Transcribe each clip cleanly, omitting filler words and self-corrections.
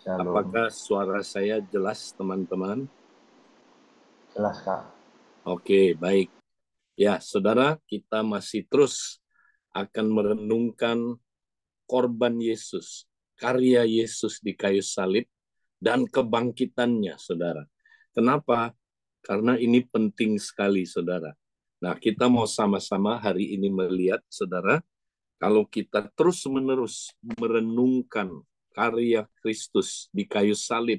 Shalom. Apakah suara saya jelas, teman-teman? Jelas, Kak. Oke, baik. Ya, saudara, kita masih terus akan merenungkan korban Yesus, karya Yesus di kayu salib, dan kebangkitannya, saudara. Kenapa? Karena ini penting sekali, saudara. Nah, kita mau sama-sama hari ini melihat, saudara, kalau kita terus-menerus merenungkan karya Kristus di kayu salib,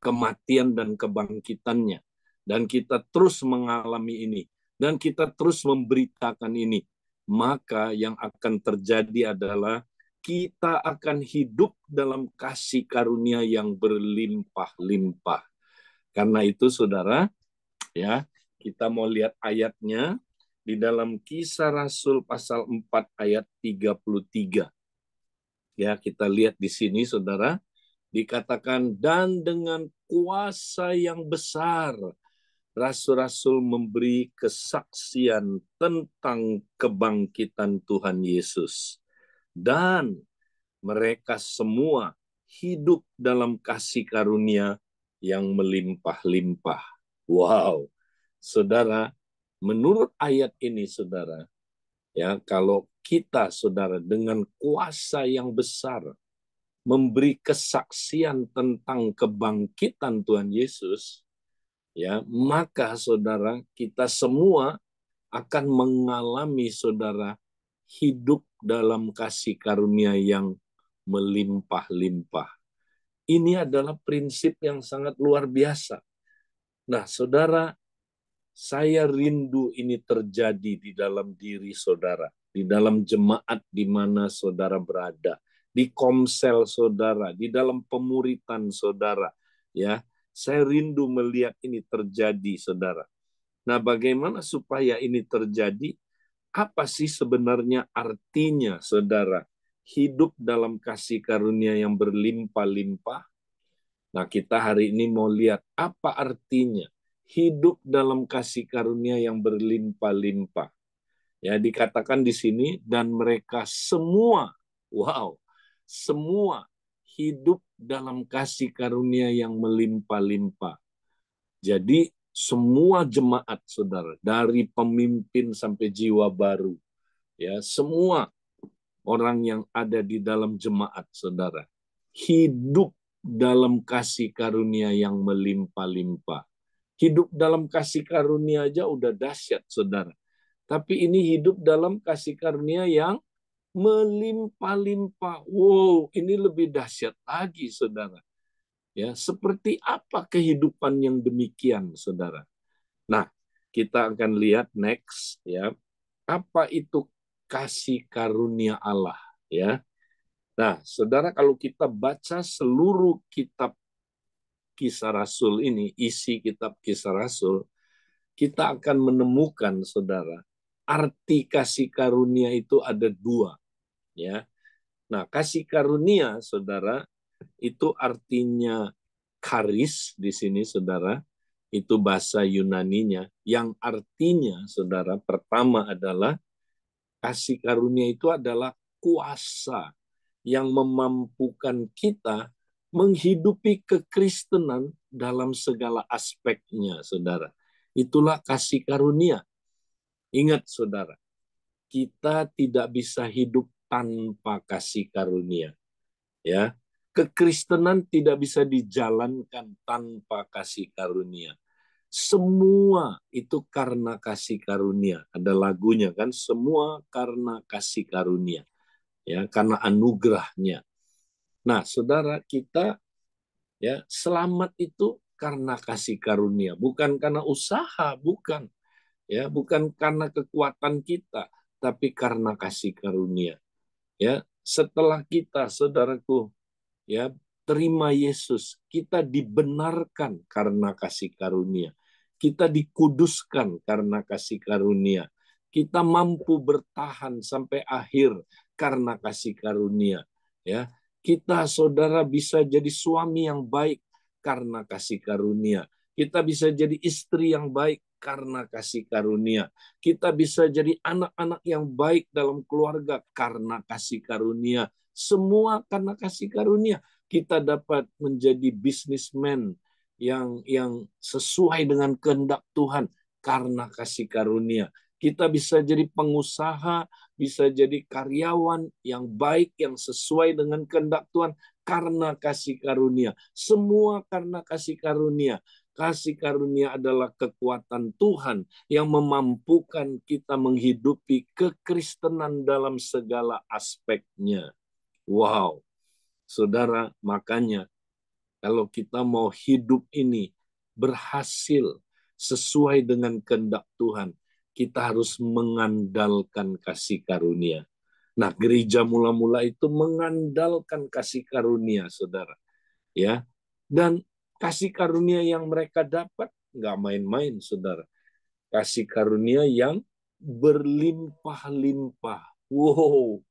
kematian dan kebangkitannya, dan kita terus mengalami ini, dan kita terus memberitakan ini, maka yang akan terjadi adalah kita akan hidup dalam kasih karunia yang berlimpah-limpah. Karena itu, saudara, ya, kita mau lihat ayatnya di dalam Kisah Rasul pasal 4 ayat 33. Ya, kita lihat di sini, saudara, dikatakan, dan dengan kuasa yang besar, rasul-rasul memberi kesaksian tentang kebangkitan Tuhan Yesus. Dan mereka semua hidup dalam kasih karunia yang melimpah-limpah. Wow, saudara, menurut ayat ini, saudara, ya, kalau kita, saudara, dengan kuasa yang besar memberi kesaksian tentang kebangkitan Tuhan Yesus, ya, maka saudara, kita semua akan mengalami, saudara, hidup dalam kasih karunia yang melimpah-limpah. Ini adalah prinsip yang sangat luar biasa. Nah, saudara, saya rindu ini terjadi di dalam diri saudara, di dalam jemaat di mana saudara berada, di komsel saudara, di dalam pemuritan saudara, ya. Saya rindu melihat ini terjadi, saudara. Nah, bagaimana supaya ini terjadi? Apa sih sebenarnya artinya, saudara, hidup dalam kasih karunia yang berlimpah-limpah? Nah, kita hari ini mau lihat apa artinya hidup dalam kasih karunia yang berlimpah-limpah. Ya, dikatakan di sini, dan mereka semua, wow, semua hidup dalam kasih karunia yang melimpah-limpah. Jadi, semua jemaat, saudara, dari pemimpin sampai jiwa baru, ya, semua orang yang ada di dalam jemaat, saudara, hidup dalam kasih karunia yang melimpah-limpah. Hidup dalam kasih karunia aja udah dahsyat, saudara. Tapi ini hidup dalam kasih karunia yang melimpah-limpah. Wow, ini lebih dahsyat lagi, saudara. Ya, seperti apa kehidupan yang demikian, saudara? Nah, kita akan lihat next, ya. Apa itu kasih karunia Allah, ya? Nah, saudara, kalau kita baca seluruh kitab Kisah Rasul ini, isi kitab Kisah Rasul, kita akan menemukan, saudara, arti kasih karunia itu ada dua, ya. Nah, kasih karunia, saudara, itu artinya karis di sini, saudara. Itu bahasa Yunaninya, yang artinya, saudara, pertama adalah kasih karunia itu adalah kuasa yang memampukan kita menghidupi kekristenan dalam segala aspeknya, saudara. Itulah kasih karunia. Ingat, saudara, kita tidak bisa hidup tanpa kasih karunia. Ya, kekristenan tidak bisa dijalankan tanpa kasih karunia. Semua itu karena kasih karunia. Ada lagunya kan, semua karena kasih karunia. Ya, karena anugerahnya. Nah, saudara, kita, ya, selamat itu karena kasih karunia, bukan karena usaha, bukan. Ya, bukan karena kekuatan kita, tapi karena kasih karunia. Ya, setelah kita, saudaraku, ya, terima Yesus, kita dibenarkan karena kasih karunia. Kita dikuduskan karena kasih karunia. Kita mampu bertahan sampai akhir karena kasih karunia. Ya, kita, saudara, bisa jadi suami yang baik karena kasih karunia. Kita bisa jadi istri yang baik karena kasih karunia. Kita bisa jadi anak-anak yang baik dalam keluarga karena kasih karunia. Semua karena kasih karunia. Kita dapat menjadi businessman yang sesuai dengan kehendak Tuhan karena kasih karunia. Kita bisa jadi pengusaha, bisa jadi karyawan yang baik, yang sesuai dengan kehendak Tuhan karena kasih karunia. Semua karena kasih karunia. Kasih karunia adalah kekuatan Tuhan yang memampukan kita menghidupi kekristenan dalam segala aspeknya. Wow, saudara, makanya kalau kita mau hidup ini berhasil sesuai dengan kehendak Tuhan, kita harus mengandalkan kasih karunia. Nah, gereja mula-mula itu mengandalkan kasih karunia, saudara. Ya, dan kasih karunia yang mereka dapat nggak main-main, saudara. Kasih karunia yang berlimpah-limpah. Wow,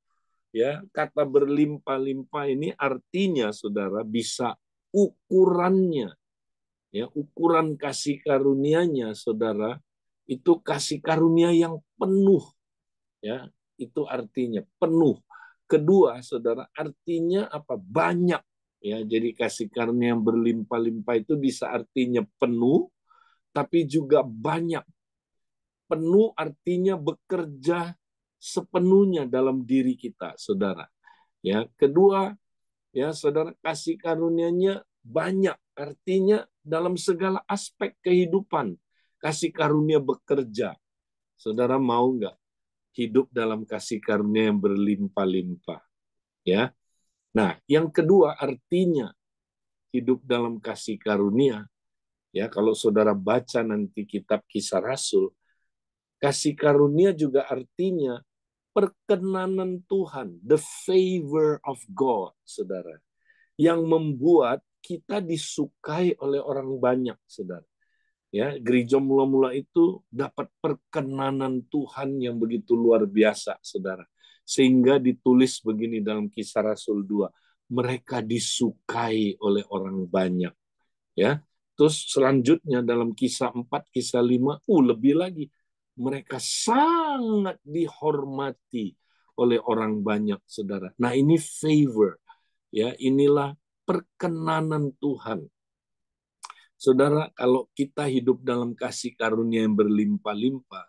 ya, kata berlimpah-limpah ini artinya, saudara, bisa ukurannya, ya, ukuran kasih karunia-nya, saudara, itu kasih karunia yang penuh, ya, itu artinya penuh. Kedua, saudara, artinya apa? Banyak, ya. Jadi kasih karunia yang berlimpah-limpah itu bisa artinya penuh, tapi juga banyak. Penuh artinya bekerja sepenuhnya dalam diri kita, saudara. Ya, kedua, ya, saudara, kasih karunia-Nya banyak, artinya dalam segala aspek kehidupan kasih karunia bekerja. Saudara mau nggak hidup dalam kasih karunia yang berlimpah-limpah? Ya. Nah, yang kedua artinya hidup dalam kasih karunia, ya, kalau saudara baca nanti kitab Kisah Rasul, kasih karunia juga artinya perkenanan Tuhan, the favor of God, saudara, yang membuat kita disukai oleh orang banyak, saudara. Ya, gereja mula-mula itu dapat perkenanan Tuhan yang begitu luar biasa, saudara. Sehingga ditulis begini dalam Kisah Rasul 2, mereka disukai oleh orang banyak. Ya, terus selanjutnya dalam Kisah 4, Kisah 5, lebih lagi. Mereka sangat dihormati oleh orang banyak, saudara. Nah, ini favor. Ya, inilah perkenanan Tuhan. Saudara, kalau kita hidup dalam kasih karunia yang berlimpah-limpah,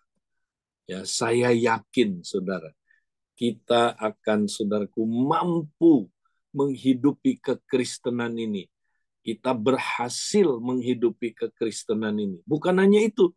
ya, saya yakin, saudara, kita akan, saudaraku, mampu menghidupi kekristenan ini. Kita berhasil menghidupi kekristenan ini. Bukan hanya itu,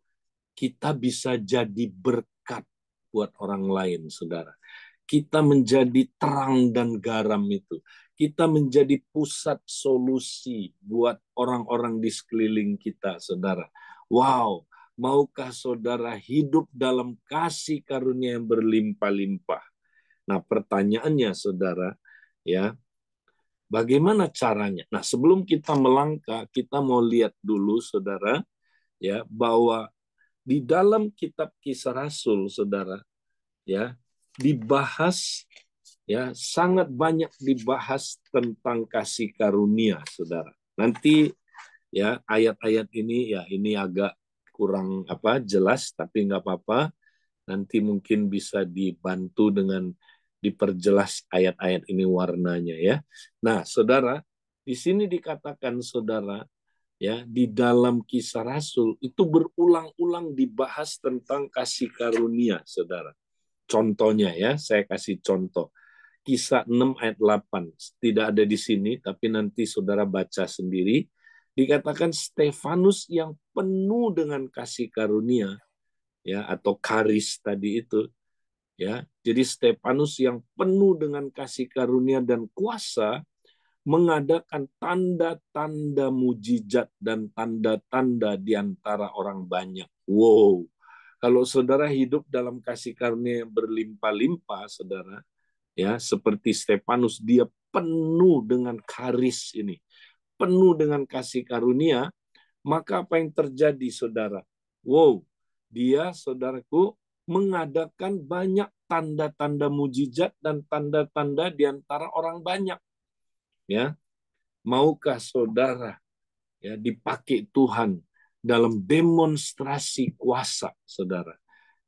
kita bisa jadi berkat buat orang lain, saudara. Kita menjadi terang dan garam itu. Kita menjadi pusat solusi buat orang-orang di sekeliling kita, saudara. Wow, maukah saudara hidup dalam kasih karunia yang berlimpah-limpah? Nah, pertanyaannya, saudara, ya, bagaimana caranya? Nah, sebelum kita melangkah, kita mau lihat dulu, saudara, ya, bahwa di dalam kitab Kisah Rasul, saudara, ya, dibahas, ya, sangat banyak dibahas tentang kasih karunia, saudara. Nanti, ya, ayat-ayat ini, ya, ini agak kurang jelas, tapi nggak apa-apa. Nanti mungkin bisa dibantu dengan diperjelas ayat-ayat ini warnanya, ya. Nah, saudara, di sini dikatakan, saudara, ya, di dalam Kisah Rasul itu berulang-ulang dibahas tentang kasih karunia, saudara. Contohnya, ya, saya kasih contoh. Kisah 6 ayat 8. Tidak ada di sini, tapi nanti saudara baca sendiri. Dikatakan Stefanus yang penuh dengan kasih karunia, ya, atau karis tadi itu, ya. Jadi Stefanus yang penuh dengan kasih karunia dan kuasa mengadakan tanda-tanda mujizat dan tanda-tanda di antara orang banyak. Wow. Kalau saudara hidup dalam kasih karunia yang berlimpah-limpah, saudara, ya, seperti Stefanus, dia penuh dengan karis ini, penuh dengan kasih karunia, maka apa yang terjadi, saudara? Wow, dia, saudaraku, mengadakan banyak tanda-tanda mujizat dan tanda-tanda di antara orang banyak. Ya, maukah saudara, ya, dipakai Tuhan dalam demonstrasi kuasa, saudara?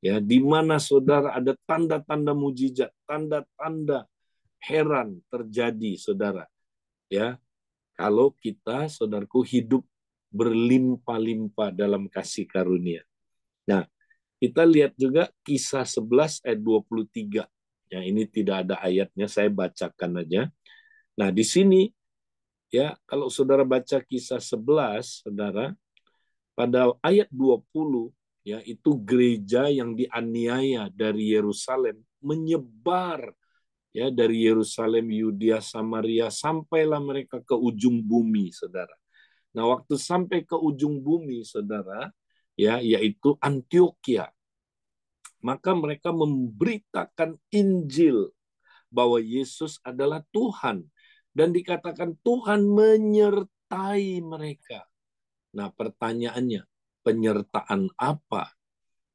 Ya, di mana saudara ada tanda-tanda mujizat, tanda-tanda heran terjadi, saudara. Ya, kalau kita, saudaraku, hidup berlimpah-limpah dalam kasih karunia. Nah, kita lihat juga Kisah 11 ayat 23. Ya, ini tidak ada ayatnya, saya bacakan aja. Nah, di sini ya, kalau saudara baca Kisah 11, saudara, pada ayat 20, ya, itu gereja yang dianiaya dari Yerusalem menyebar, ya, dari Yerusalem, Yudea, Samaria, sampailah mereka ke ujung bumi, saudara. Nah, waktu sampai ke ujung bumi, saudara, ya, yaitu Antioquia, maka mereka memberitakan Injil bahwa Yesus adalah Tuhan, dan dikatakan Tuhan menyertai mereka. Nah, pertanyaannya, penyertaan apa,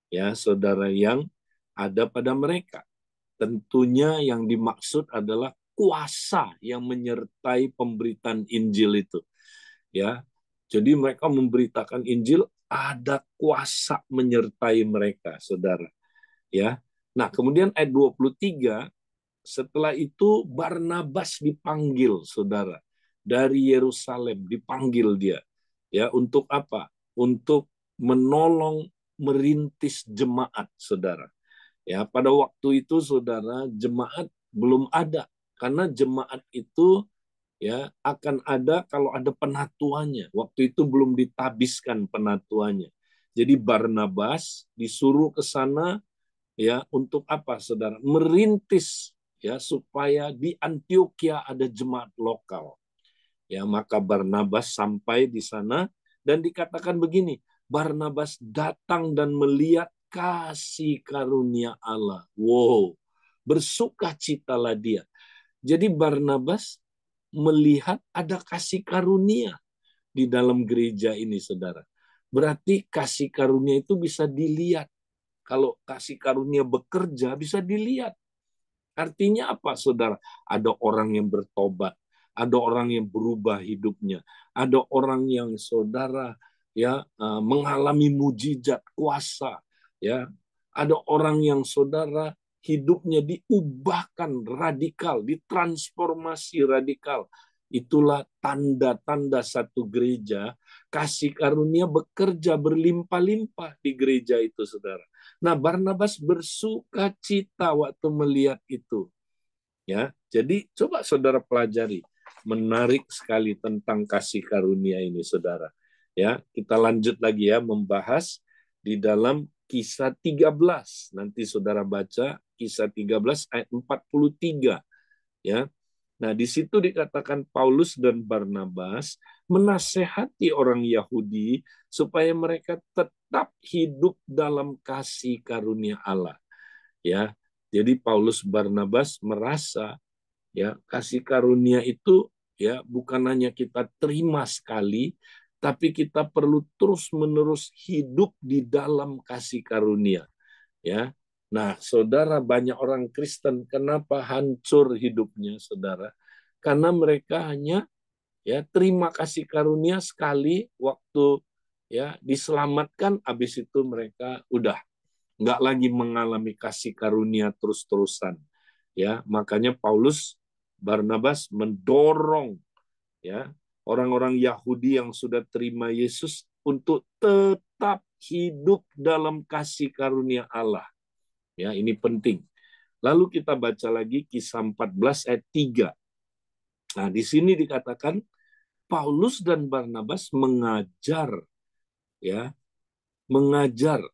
ya, saudara, yang ada pada mereka? Tentunya yang dimaksud adalah kuasa yang menyertai pemberitaan Injil itu. Ya, jadi mereka memberitakan Injil, ada kuasa menyertai mereka, saudara. Ya, nah kemudian ayat 23, setelah itu Barnabas dipanggil, saudara, dari Yerusalem, dipanggil dia, ya, untuk apa? Untuk menolong merintis jemaat, saudara. Ya, pada waktu itu, saudara, jemaat belum ada, karena jemaat itu, ya, akan ada kalau ada penatuannya. Waktu itu belum ditabiskan penatuannya. Jadi Barnabas disuruh ke sana, ya, untuk apa, saudara? Merintis, ya, supaya di Antioquia ada jemaat lokal. Ya, maka Barnabas sampai di sana dan dikatakan begini, Barnabas datang dan melihat kasih karunia Allah. Wow, bersukacitalah dia. Jadi Barnabas melihat ada kasih karunia di dalam gereja ini, saudara. Berarti kasih karunia itu bisa dilihat. Kalau kasih karunia bekerja, bisa dilihat. Artinya apa, saudara? Ada orang yang bertobat, ada orang yang berubah hidupnya, ada orang yang, saudara, ya, mengalami mujizat kuasa, ya, ada orang yang, saudara, hidupnya diubahkan radikal, ditransformasi radikal. Itulah tanda-tanda satu gereja, kasih karunia bekerja berlimpah-limpah di gereja itu, saudara. Nah, Barnabas bersuka cita waktu melihat itu. Ya, jadi coba saudara pelajari. Menarik sekali tentang kasih karunia ini, saudara. Ya, kita lanjut lagi ya membahas di dalam Kisah 13. Nanti saudara baca Kisah 13 ayat 43. Ya. Nah, di situ dikatakan Paulus dan Barnabas menasehati orang Yahudi supaya mereka tetap hidup dalam kasih karunia Allah. Ya, jadi Paulus Barnabas merasa, ya, kasih karunia itu, ya, bukan hanya kita terima sekali, tapi kita perlu terus-menerus hidup di dalam kasih karunia. Ya, nah, saudara, banyak orang Kristen kenapa hancur hidupnya, saudara? Karena mereka hanya, ya, terima kasih karunia sekali waktu, ya, diselamatkan, habis itu mereka udah nggak lagi mengalami kasih karunia terus-terusan. Ya, makanya Paulus Barnabas mendorong, ya, orang-orang Yahudi yang sudah terima Yesus untuk tetap hidup dalam kasih karunia Allah. Ya, ini penting. Lalu kita baca lagi Kisah 14 ayat 3. Nah, di sini dikatakan Paulus dan Barnabas mengajar, ya, mengajar.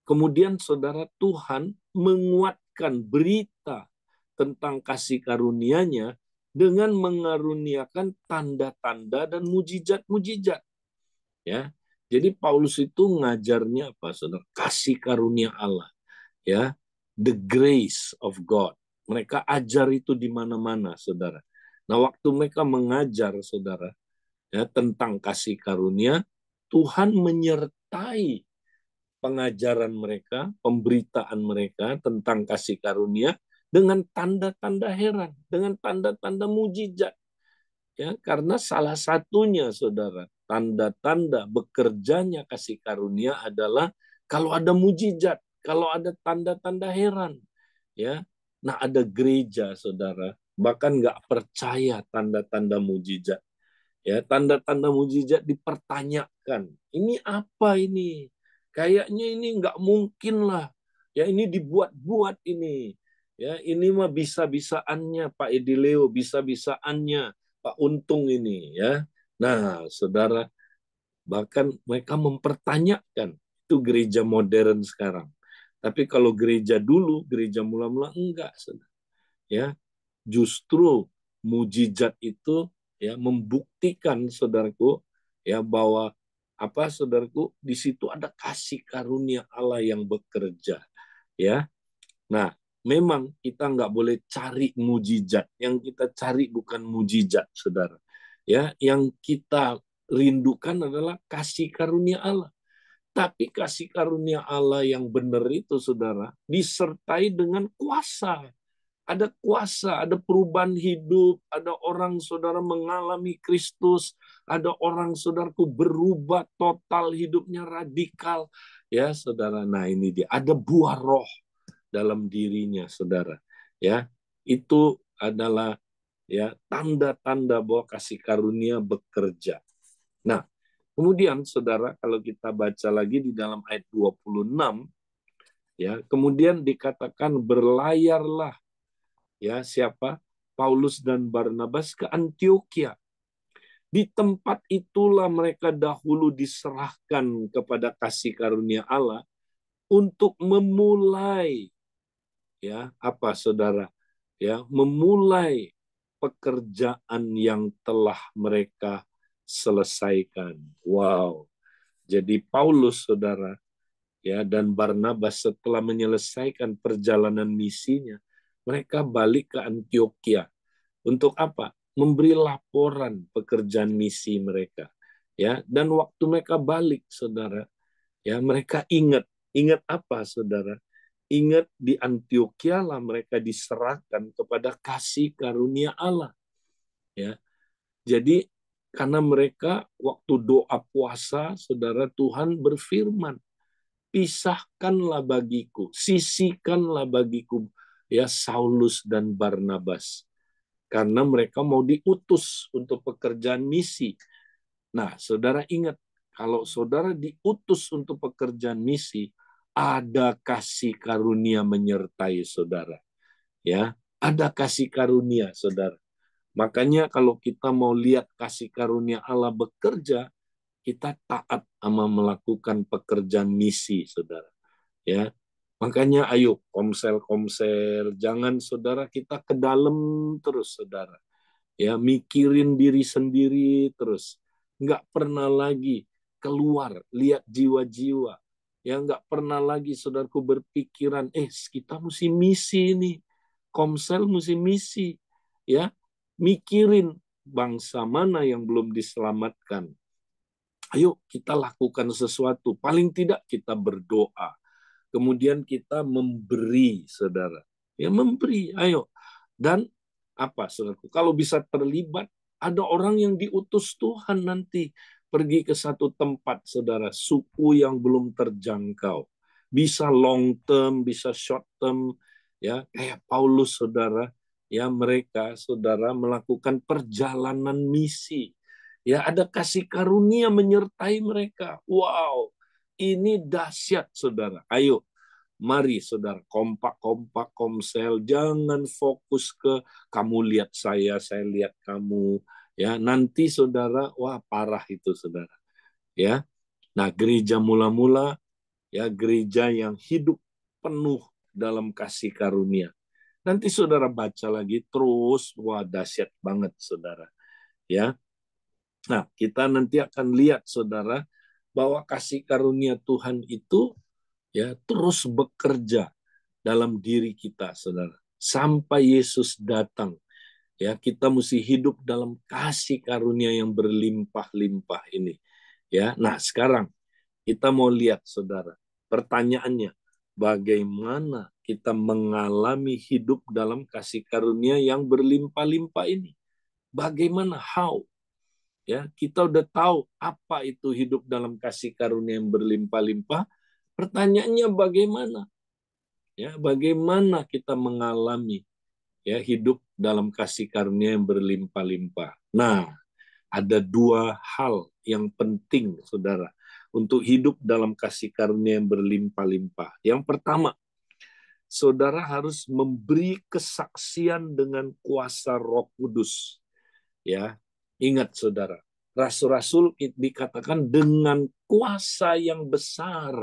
Kemudian, saudara, Tuhan menguatkan berita tentang kasih karunia-Nya dengan mengaruniakan tanda-tanda dan mujizat-mujizat. Ya, jadi Paulus itu ngajarnya apa, saudara? Kasih karunia Allah. Ya, the grace of God. Mereka ajar itu di mana-mana, saudara. Nah, waktu mereka mengajar, saudara, ya, tentang kasih karunia, Tuhan menyertai pengajaran mereka, pemberitaan mereka tentang kasih karunia dengan tanda-tanda heran, dengan tanda-tanda mujizat. Ya, karena salah satunya, saudara, tanda-tanda bekerjanya kasih karunia adalah kalau ada mujizat, kalau ada tanda-tanda heran. Ya, nah, ada gereja, saudara, bahkan nggak percaya tanda-tanda mujizat. Ya, tanda-tanda mujizat dipertanyakan. Ini apa ini? Kayaknya ini nggak mungkin lah. Ya, ini dibuat-buat ini. Ya, ini mah bisa-bisaannya Pak Edileo, bisa-bisaannya Pak Untung ini, ya. Nah, saudara, bahkan mereka mempertanyakan itu gereja modern sekarang. Tapi kalau gereja dulu, gereja mula-mula enggak, saudara. Ya, justru mujizat itu ya membuktikan saudaraku ya bahwa apa saudaraku di situ ada kasih karunia Allah yang bekerja ya. Nah, memang kita nggak boleh cari mujizat. Yang kita cari bukan mujizat, saudara. Ya, yang kita rindukan adalah kasih karunia Allah. Tapi kasih karunia Allah yang benar itu, saudara, disertai dengan kuasa. Ada kuasa, ada perubahan hidup, ada orang saudara mengalami Kristus, ada orang saudaraku berubah total hidupnya radikal. Ya, saudara. Nah, ini dia. Ada buah roh dalam dirinya, saudara. Ya, itu adalah ya tanda-tanda bahwa kasih karunia bekerja. Nah, kemudian saudara kalau kita baca lagi di dalam ayat 26 ya, kemudian dikatakan berlayarlah ya siapa? Paulus dan Barnabas ke Antioquia. Di tempat itulah mereka dahulu diserahkan kepada kasih karunia Allah untuk memulai ya apa saudara ya memulai pekerjaan yang telah mereka selesaikan. Wow. Jadi Paulus saudara ya dan Barnabas setelah menyelesaikan perjalanan misinya, mereka balik ke Antioquia. Untuk apa? Memberi laporan pekerjaan misi mereka. Ya, dan waktu mereka balik saudara, ya mereka ingat apa saudara? Ingat di Antioquia lah mereka diserahkan kepada kasih karunia Allah. Ya, jadi karena mereka waktu doa puasa, saudara Tuhan berfirman, pisahkanlah bagiku, sisihkanlah bagiku ya Saulus dan Barnabas. Karena mereka mau diutus untuk pekerjaan misi. Nah, saudara ingat, kalau saudara diutus untuk pekerjaan misi, ada kasih karunia menyertai saudara. Ya, ada kasih karunia, saudara. Makanya kalau kita mau lihat kasih karunia Allah bekerja, kita taat sama melakukan pekerjaan misi, saudara. Ya, makanya ayo komsel-komsel, jangan saudara kita ke dalam terus, saudara. Ya, mikirin diri sendiri terus. Nggak pernah lagi keluar, lihat jiwa-jiwa. Ya, nggak pernah lagi saudaraku berpikiran, kita mesti misi nih. Komsel mesti misi. Ya, mikirin bangsa mana yang belum diselamatkan. Ayo kita lakukan sesuatu. Paling tidak kita berdoa. Kemudian kita memberi, saudara. Ya, memberi, ayo. Dan apa, saudaraku? Kalau bisa terlibat, ada orang yang diutus Tuhan nanti pergi ke satu tempat, saudara, suku yang belum terjangkau. Bisa long term, bisa short term, ya, kayak Paulus, saudara, ya mereka, saudara, melakukan perjalanan misi. Ya, ada kasih karunia menyertai mereka. Wow, ini dahsyat, saudara. Ayo, mari saudara, kompak-kompak komsel, jangan fokus ke kamu lihat saya lihat kamu. Ya, nanti saudara, wah parah itu saudara. Ya, nah gereja mula-mula, ya gereja yang hidup penuh dalam kasih karunia. Nanti saudara baca lagi terus, wah dahsyat banget saudara. Ya, nah kita nanti akan lihat saudara bahwa kasih karunia Tuhan itu ya terus bekerja dalam diri kita, saudara. Sampai Yesus datang, ya kita mesti hidup dalam kasih karunia yang berlimpah-limpah ini. Ya, nah sekarang kita mau lihat, saudara. Pertanyaannya, bagaimana kita mengalami hidup dalam kasih karunia yang berlimpah-limpah ini? Bagaimana? How? Ya, kita udah tahu apa itu hidup dalam kasih karunia yang berlimpah-limpah. Pertanyaannya bagaimana? Ya, bagaimana kita mengalami ya hidup dalam kasih karunia yang berlimpah-limpah. Nah, ada dua hal yang penting, saudara, untuk hidup dalam kasih karunia yang berlimpah-limpah. Yang pertama, saudara harus memberi kesaksian dengan kuasa Roh Kudus. Ya, ingat saudara, rasul-rasul dikatakan dengan kuasa yang besar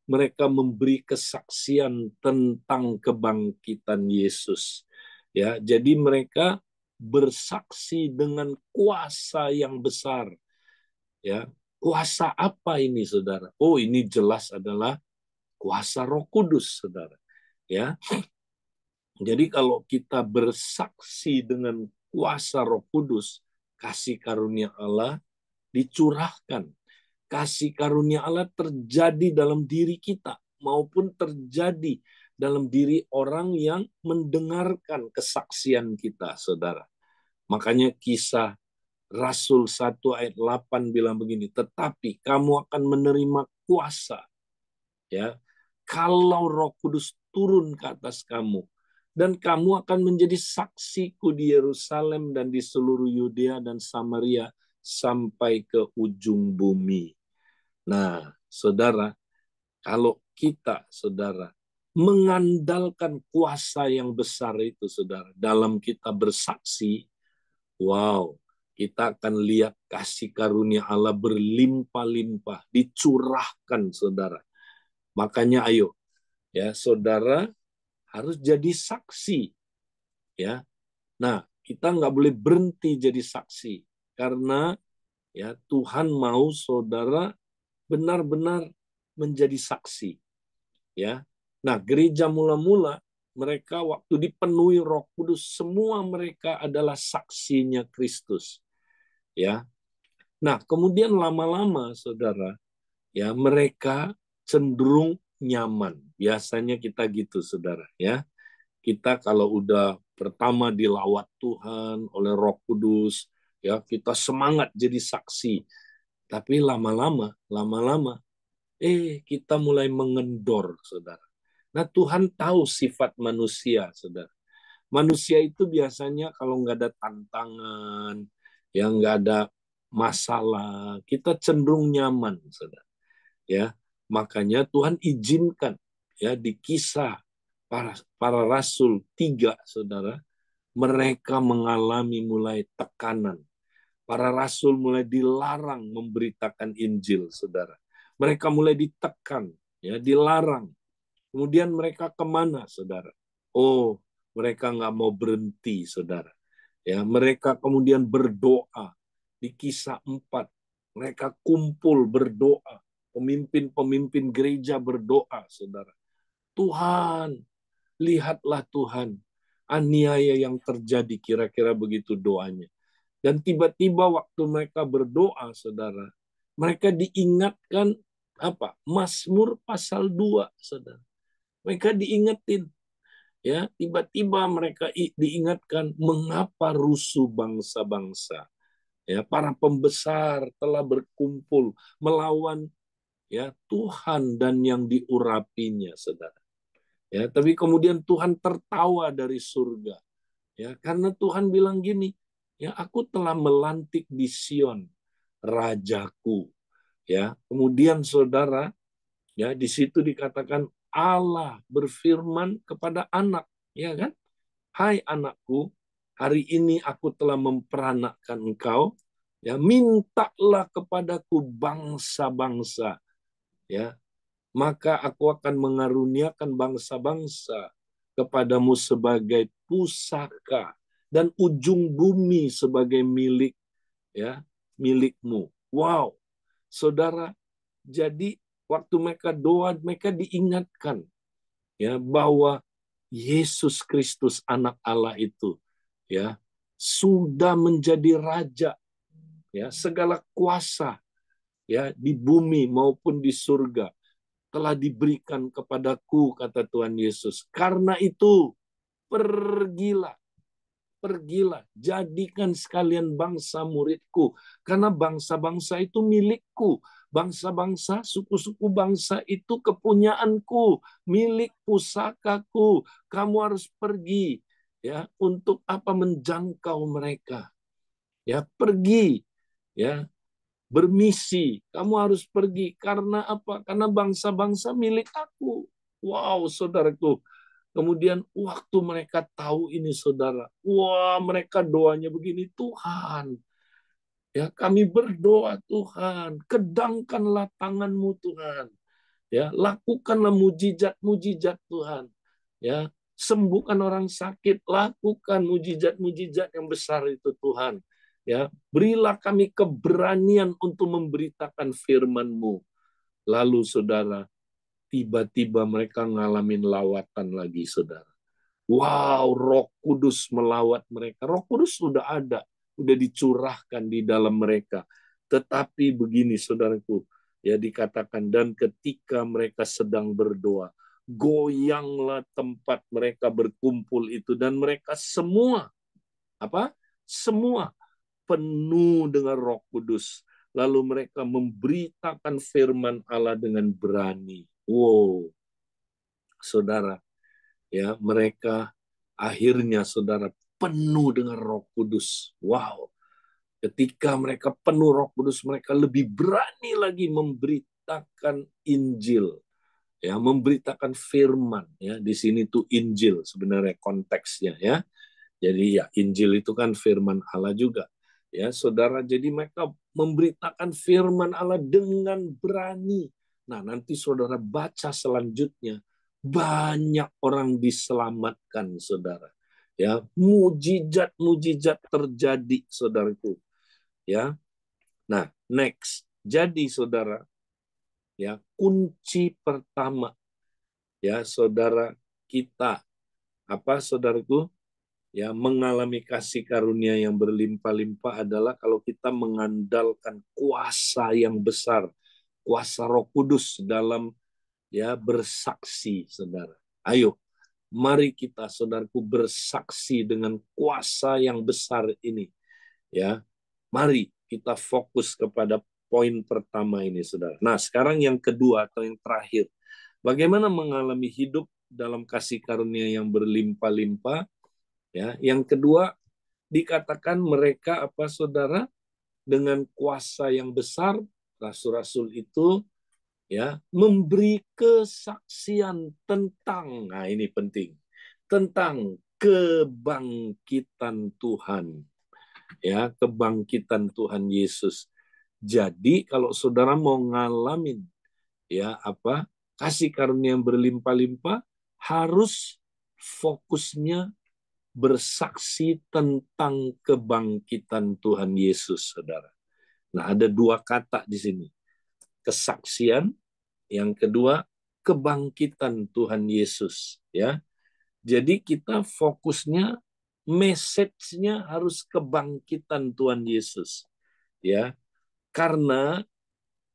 mereka memberi kesaksian tentang kebangkitan Yesus. Ya, jadi mereka bersaksi dengan kuasa yang besar. Ya, kuasa apa ini, saudara? Oh, ini jelas adalah kuasa Roh Kudus, saudara. Ya, jadi kalau kita bersaksi dengan kuasa Roh Kudus, kasih karunia Allah dicurahkan. Kasih karunia Allah terjadi dalam diri kita maupun terjadi dalam diri orang yang mendengarkan kesaksian kita, saudara. Makanya kisah Rasul 1 ayat 8 bilang begini, tetapi kamu akan menerima kuasa, ya, kalau Roh Kudus turun ke atas kamu, dan kamu akan menjadi saksiku di Yerusalem dan di seluruh Yudea dan Samaria sampai ke ujung bumi. Nah, saudara, kalau kita, saudara, mengandalkan kuasa yang besar itu, saudara, dalam kita bersaksi, wow, kita akan lihat kasih karunia Allah berlimpah-limpah, dicurahkan, saudara. Makanya ayo, ya, saudara harus jadi saksi, ya. Nah, kita nggak boleh berhenti jadi saksi, karena ya Tuhan mau saudara benar-benar menjadi saksi, ya. Nah, gereja mula-mula mereka waktu dipenuhi Roh Kudus, semua mereka adalah saksinya Kristus, ya. Nah, kemudian lama-lama saudara, ya, mereka cenderung nyaman. Biasanya kita gitu, saudara, ya. Kita kalau udah pertama dilawat Tuhan oleh Roh Kudus, ya, kita semangat jadi saksi. Tapi lama-lama kita mulai mengendor, saudara. Nah, Tuhan tahu sifat manusia, saudara. Manusia itu biasanya kalau nggak ada tantangan, ya nggak ada masalah, kita cenderung nyaman, saudara. Ya, makanya Tuhan izinkan, ya, di kisah para rasul 3, saudara, mereka mengalami mulai tekanan. Para rasul mulai dilarang memberitakan Injil, saudara. Mereka mulai ditekan, ya, dilarang. Kemudian mereka kemana, saudara? Oh, mereka nggak mau berhenti, saudara. Ya, mereka kemudian berdoa. Di kisah 4, mereka kumpul berdoa. Pemimpin-pemimpin gereja berdoa, saudara. Tuhan, lihatlah Tuhan, aniaya yang terjadi, kira-kira begitu doanya. Dan tiba-tiba waktu mereka berdoa, saudara, mereka diingatkan apa? Mazmur pasal 2, saudara. Mereka diingetin, ya, tiba-tiba mereka diingatkan mengapa rusuh bangsa-bangsa. Ya, para pembesar telah berkumpul melawan, ya, Tuhan dan yang diurapinya, saudara. Ya, tapi kemudian Tuhan tertawa dari surga. Ya, karena Tuhan bilang gini, ya, aku telah melantik di Sion rajaku. Ya, kemudian saudara, ya, di situ dikatakan Allah berfirman kepada anak, ya kan? Hai anakku, hari ini aku telah memperanakkan engkau, ya, mintalah kepadaku bangsa-bangsa, ya, maka aku akan mengaruniakan bangsa-bangsa kepadamu sebagai pusaka dan ujung bumi sebagai milik, ya, milikmu. Wow, saudara, jadi waktu mereka doa, mereka diingatkan, ya, bahwa Yesus Kristus anak Allah itu, ya, sudah menjadi raja, ya, segala kuasa, ya, di bumi maupun di surga telah diberikan kepadaku, kata Tuhan Yesus. Karena itu, pergilah, jadikan sekalian bangsa muridku. Karena bangsa-bangsa itu milikku. Bangsa-bangsa, suku-suku bangsa itu kepunyaanku, milik pusakaku. Kamu harus pergi, ya, untuk apa? Menjangkau mereka. Ya, pergi ya, bermisi. Kamu harus pergi. Karena apa? Karena bangsa-bangsa milik aku. Wow, saudaraku. Kemudian waktu mereka tahu ini, saudara, wah, mereka doanya begini, Tuhan, ya, kami berdoa, Tuhan, kedangkanlah tanganmu, Tuhan, ya, lakukanlah mujizat-mujizat, Tuhan, ya, sembuhkan orang sakit, lakukan mujizat-mujizat yang besar itu, Tuhan, ya, berilah kami keberanian untuk memberitakan firman-Mu. Lalu, saudara, tiba-tiba mereka ngalamin lawatan lagi, saudara. Wow, Roh Kudus melawat mereka. Roh Kudus sudah ada, sudah dicurahkan di dalam mereka. Tetapi begini, saudaraku, ya, dikatakan, dan ketika mereka sedang berdoa, goyanglah tempat mereka berkumpul itu, dan mereka semua, apa? Semua penuh dengan Roh Kudus. Lalu mereka memberitakan firman Allah dengan berani. Wow, saudara, ya, mereka akhirnya, saudara, penuh dengan Roh Kudus. Wow, ketika mereka penuh Roh Kudus, mereka lebih berani lagi memberitakan Injil, ya, memberitakan firman, ya. Di sini tuh Injil sebenarnya konteksnya, ya. Jadi, ya, Injil itu kan firman Allah juga, ya, saudara. Jadi mereka memberitakan firman Allah dengan berani. Nah, nanti saudara baca selanjutnya, banyak orang diselamatkan, saudara. Ya, mujizat-mujizat terjadi, saudaraku. Ya, nah, next. Jadi, saudara, ya, kunci pertama, ya, saudara, kita, apa, saudaraku, ya, mengalami kasih karunia yang berlimpah-limpah adalah kalau kita mengandalkan kuasa yang besar, kuasa Roh Kudus dalam, ya, bersaksi, saudara. Ayo, mari kita, saudaraku, bersaksi dengan kuasa yang besar ini, ya. Mari kita fokus kepada poin pertama ini, saudara. Nah, sekarang yang kedua atau yang terakhir, bagaimana mengalami hidup dalam kasih karunia yang berlimpah-limpah. Ya, yang kedua dikatakan mereka, apa, saudara, dengan kuasa yang besar, rasul-rasul itu, ya, memberi kesaksian tentang, nah ini penting, tentang kebangkitan Tuhan, ya, kebangkitan Tuhan Yesus. Jadi kalau saudara mau ngalamin, ya, apa, kasih karunia yang berlimpah-limpah, harus fokusnya bersaksi tentang kebangkitan Tuhan Yesus, saudara. Nah, ada dua kata di sini. Kesaksian, yang kedua kebangkitan Tuhan Yesus, ya. Jadi kita fokusnya, message-nya harus kebangkitan Tuhan Yesus, ya. Karena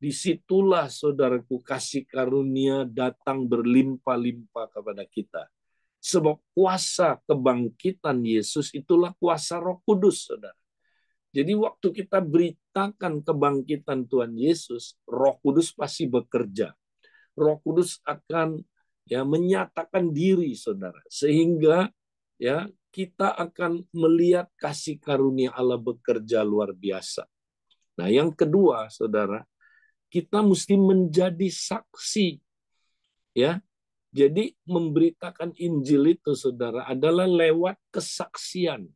disitulah, saudaraku, kasih karunia datang berlimpah-limpah kepada kita. Sebab kuasa kebangkitan Yesus itulah kuasa Roh Kudus, saudara. Jadi waktu kita beritakan kebangkitan Tuhan Yesus, Roh Kudus pasti bekerja. Roh Kudus akan, ya, menyatakan diri, saudara, sehingga, ya, kita akan melihat kasih karunia Allah bekerja luar biasa. Nah, yang kedua, saudara, kita mesti menjadi saksi, ya. Jadi memberitakan Injil itu, saudara, adalah lewat kesaksian,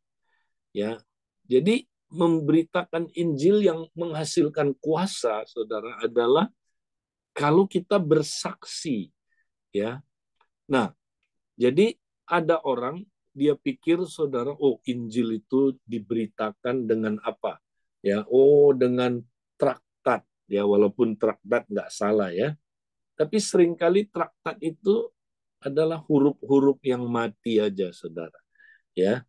ya. Jadi memberitakan Injil yang menghasilkan kuasa, saudara, adalah kalau kita bersaksi, ya. Nah, jadi ada orang dia pikir, saudara, oh, Injil itu diberitakan dengan apa? Ya, oh, dengan traktat, ya, walaupun traktat nggak salah, ya. Tapi seringkali traktat itu adalah huruf-huruf yang mati aja, saudara. Ya,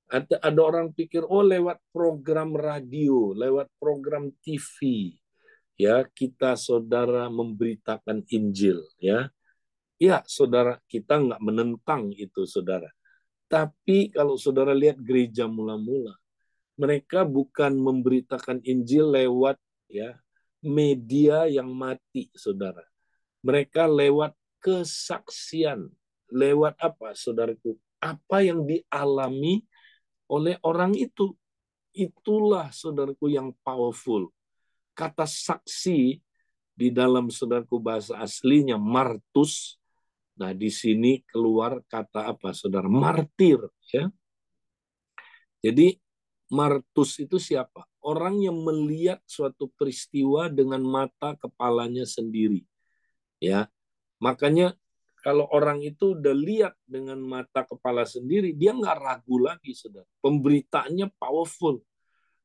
ada orang pikir, oh, lewat program radio, lewat program TV, ya, kita, saudara, memberitakan Injil, ya. Ya, saudara, kita nggak menentang itu, saudara. Tapi kalau saudara lihat gereja mula-mula, mereka bukan memberitakan Injil lewat, ya, media yang mati, saudara. Mereka lewat kesaksian. Lewat apa, saudaraku? Apa yang dialami oleh orang itu. itulah saudaraku yang powerful. Kata saksi di dalam saudaraku bahasa aslinya martus. Nah, di sini keluar kata apa, saudara? Martir, ya. Jadi martus itu siapa? Orang yang melihat suatu peristiwa dengan mata kepalanya sendiri, ya. Makanya kalau orang itu udah lihat dengan mata kepala sendiri, dia nggak ragu lagi, saudara. Pemberitaannya powerful.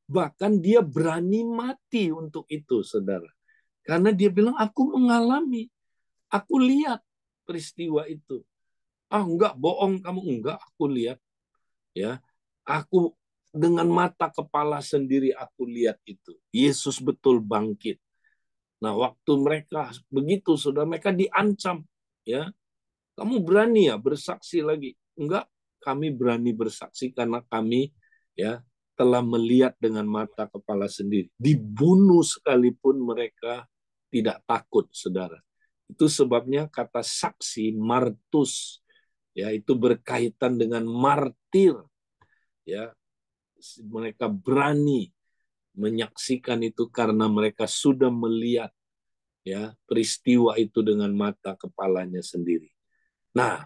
Bahkan dia berani mati untuk itu, saudara. Karena dia bilang, aku mengalami, aku lihat peristiwa itu. Ah, enggak, bohong kamu. Enggak, aku lihat. Ya, aku dengan mata kepala sendiri aku lihat itu. Yesus betul bangkit. Nah, waktu mereka begitu, saudara, mereka diancam. Ya, kamu berani ya bersaksi lagi? Enggak, kami berani bersaksi karena kami ya telah melihat dengan mata kepala sendiri. Dibunuh sekalipun mereka tidak takut, saudara. Itu sebabnya kata saksi, martus, ya itu berkaitan dengan martir. Ya, mereka berani menyaksikan itu karena mereka sudah melihat ya peristiwa itu dengan mata kepalanya sendiri. Nah,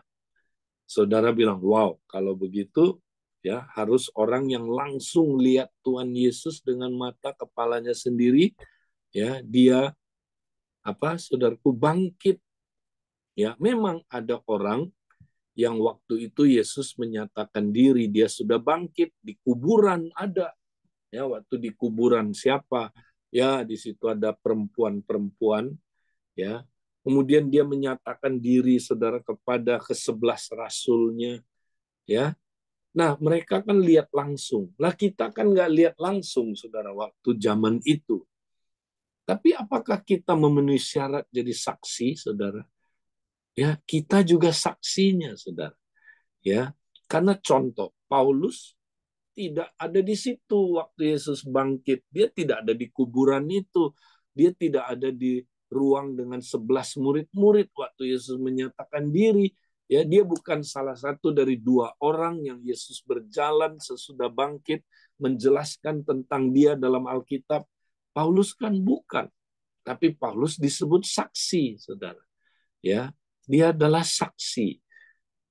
saudara bilang, wow, kalau begitu ya harus orang yang langsung lihat Tuhan Yesus dengan mata kepalanya sendiri, ya dia apa, saudaraku, bangkit. Ya, memang ada orang yang waktu itu Yesus menyatakan diri dia sudah bangkit di kuburan ada. Ya, waktu di kuburan siapa? Ya, di situ ada perempuan-perempuan, ya. Kemudian dia menyatakan diri, saudara, kepada ke-11 rasulnya, ya. Nah, mereka kan lihat langsung. Lah kita kan nggak lihat langsung, saudara, waktu zaman itu. Tapi apakah kita memenuhi syarat jadi saksi, saudara? Ya, kita juga saksinya, saudara. Ya, karena contoh Paulus tidak ada di situ waktu Yesus bangkit. Dia tidak ada di kuburan itu. Dia tidak ada di ruang dengan 11 murid-murid waktu Yesus menyatakan diri. Ya, dia bukan salah satu dari 2 orang yang Yesus berjalan sesudah bangkit menjelaskan tentang dia dalam Alkitab. Paulus kan bukan, tapi Paulus disebut saksi, saudara. Ya, dia adalah saksi.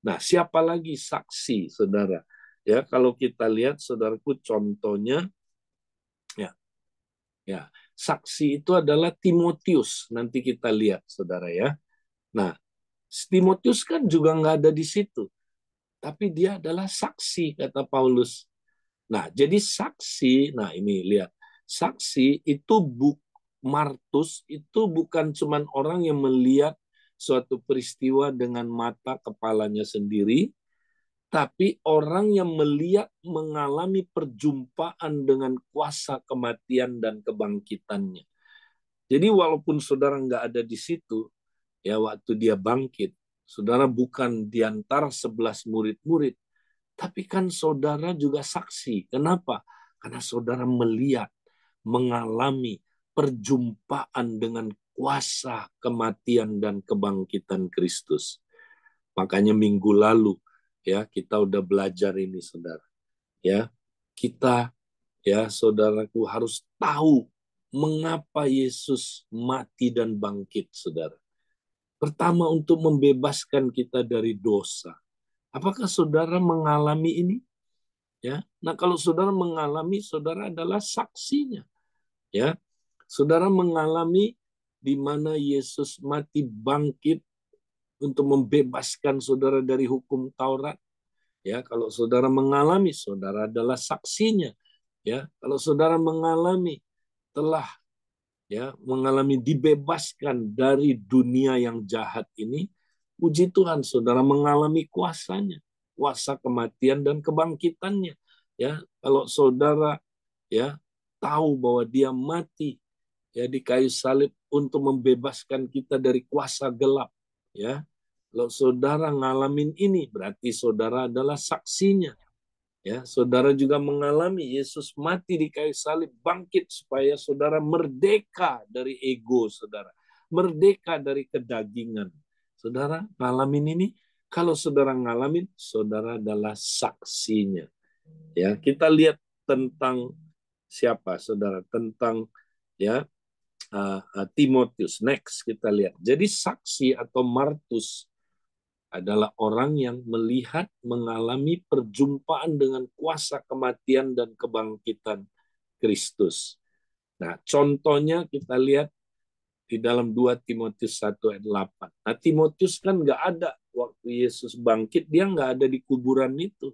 Nah, siapa lagi saksi, saudara? Ya, kalau kita lihat, saudaraku, contohnya, ya, ya, saksi itu adalah Timotius. Nanti kita lihat, saudara ya. Nah, Timotius kan juga nggak ada di situ, tapi dia adalah saksi, kata Paulus. Nah, jadi saksi, nah ini lihat, saksi itu martus itu bukan cuman orang yang melihat suatu peristiwa dengan mata kepalanya sendiri, tapi orang yang melihat mengalami perjumpaan dengan kuasa kematian dan kebangkitannya. Jadi walaupun saudara nggak ada di situ, ya waktu dia bangkit, saudara bukan di antara 11 murid-murid, tapi kan saudara juga saksi. Kenapa? Karena saudara melihat, mengalami perjumpaan dengan kuasa kematian dan kebangkitan Kristus. Makanya minggu lalu ya kita udah belajar ini, saudara. Ya, kita ya saudaraku harus tahu mengapa Yesus mati dan bangkit, saudara. Pertama, untuk membebaskan kita dari dosa. Apakah saudara mengalami ini? Ya. Nah, kalau saudara mengalami, saudara adalah saksinya. Ya. Saudara mengalami di mana Yesus mati bangkit untuk membebaskan saudara dari hukum Taurat. Ya, kalau saudara mengalami, saudara adalah saksinya. Ya, kalau saudara mengalami telah ya mengalami dibebaskan dari dunia yang jahat ini, puji Tuhan, saudara mengalami kuasanya, kuasa kematian dan kebangkitannya. Ya, kalau saudara ya tahu bahwa dia mati ya di kayu salib untuk membebaskan kita dari kuasa gelap, ya. Kalau saudara ngalamin ini, berarti saudara adalah saksinya. Ya, saudara juga mengalami Yesus mati di kayu salib, bangkit supaya saudara merdeka dari ego, saudara. Merdeka dari kedagingan. Saudara ngalamin ini, kalau saudara ngalamin, saudara adalah saksinya. Ya, kita lihat tentang siapa, saudara? Tentang ya Timotius. Next kita lihat. Jadi saksi atau martus adalah orang yang melihat, mengalami perjumpaan dengan kuasa kematian dan kebangkitan Kristus. Nah, contohnya kita lihat di dalam 2 Timotius 1 ayat 8. Nah, Timotius kan nggak ada waktu Yesus bangkit, dia nggak ada di kuburan itu.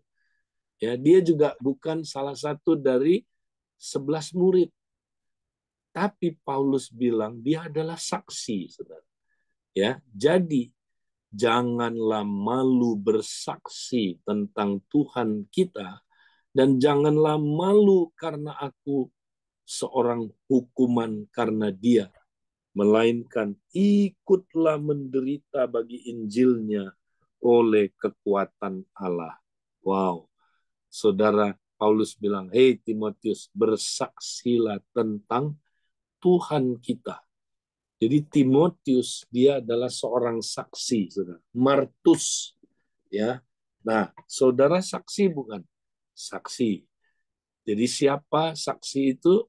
Ya, dia juga bukan salah satu dari 11 murid. Tapi Paulus bilang dia adalah saksi, saudara. Ya, jadi janganlah malu bersaksi tentang Tuhan kita, dan janganlah malu karena aku seorang hukuman karena dia, melainkan ikutlah menderita bagi Injilnya oleh kekuatan Allah. Wow, saudara, Paulus bilang, hei Timotius, bersaksilah tentang Tuhan kita. Jadi Timotius dia adalah seorang saksi, saudara. Martus, ya. Nah, saudara saksi bukan? Saksi. Jadi siapa saksi itu?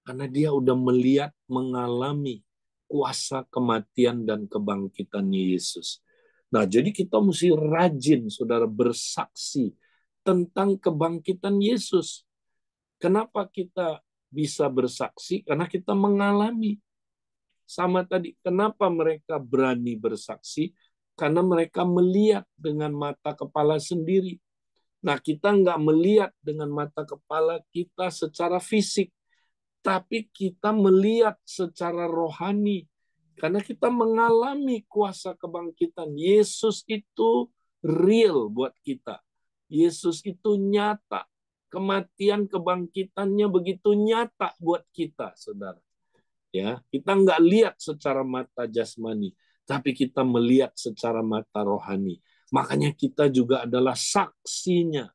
Karena dia udah melihat, mengalami kuasa kematian dan kebangkitan Yesus. Nah, jadi kita mesti rajin, saudara, bersaksi tentang kebangkitan Yesus. Kenapa kita bisa bersaksi? Karena kita mengalami. Sama tadi, kenapa mereka berani bersaksi? Karena mereka melihat dengan mata kepala sendiri. Nah, kita nggak melihat dengan mata kepala kita secara fisik, tapi kita melihat secara rohani. Karena kita mengalami kuasa kebangkitan. Yesus itu real buat kita. Yesus itu nyata. Kematian kebangkitannya begitu nyata buat kita, saudara. Ya, kita nggak lihat secara mata jasmani, tapi kita melihat secara mata rohani. Makanya kita juga adalah saksinya.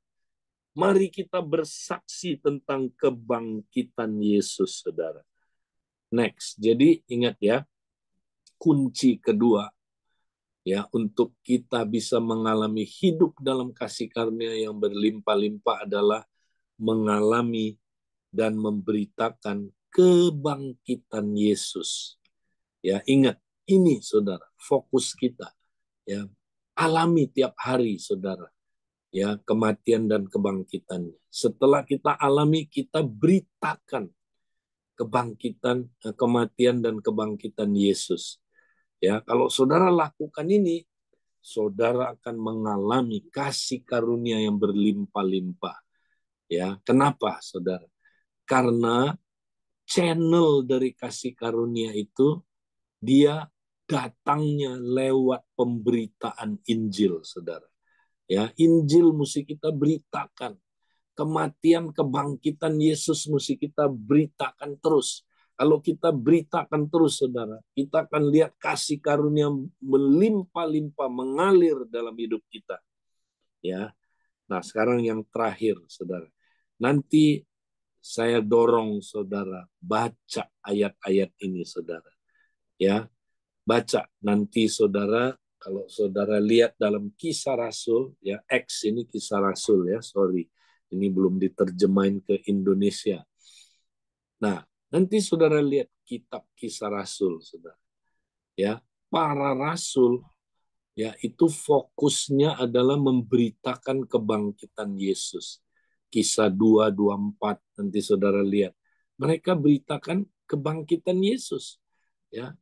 Mari kita bersaksi tentang kebangkitan Yesus, saudara. Next, jadi ingat ya, kunci kedua ya untuk kita bisa mengalami hidup dalam kasih karunia yang berlimpah-limpah adalah mengalami dan memberitakan kebangkitan Yesus. Ya, ingat, ini saudara, fokus kita. Ya, alami tiap hari, saudara. Ya, kematian dan kebangkitannya. Setelah kita alami, kita beritakan kebangkitan, kematian dan kebangkitan Yesus. Ya, kalau saudara lakukan ini, saudara akan mengalami kasih karunia yang berlimpah-limpah. Ya, kenapa, saudara? Karena channel dari kasih karunia itu dia datangnya lewat pemberitaan Injil, saudara. Ya, Injil mesti kita beritakan. Kematian, kebangkitan Yesus mesti kita beritakan terus. Kalau kita beritakan terus, saudara, kita akan lihat kasih karunia melimpah-limpah mengalir dalam hidup kita. Ya, nah sekarang yang terakhir, saudara. Nanti saya dorong saudara baca ayat-ayat ini, saudara. Ya, baca nanti saudara. Kalau saudara lihat dalam Kisah Rasul, ya X ini Kisah Rasul ya, sorry. Ini belum diterjemahin ke Indonesia. Nah, nanti saudara lihat kitab Kisah Rasul, saudara. Ya, para rasul ya itu fokusnya adalah memberitakan kebangkitan Yesus. Kisah 2:24 nanti saudara lihat. Mereka beritakan kebangkitan Yesus. Ya,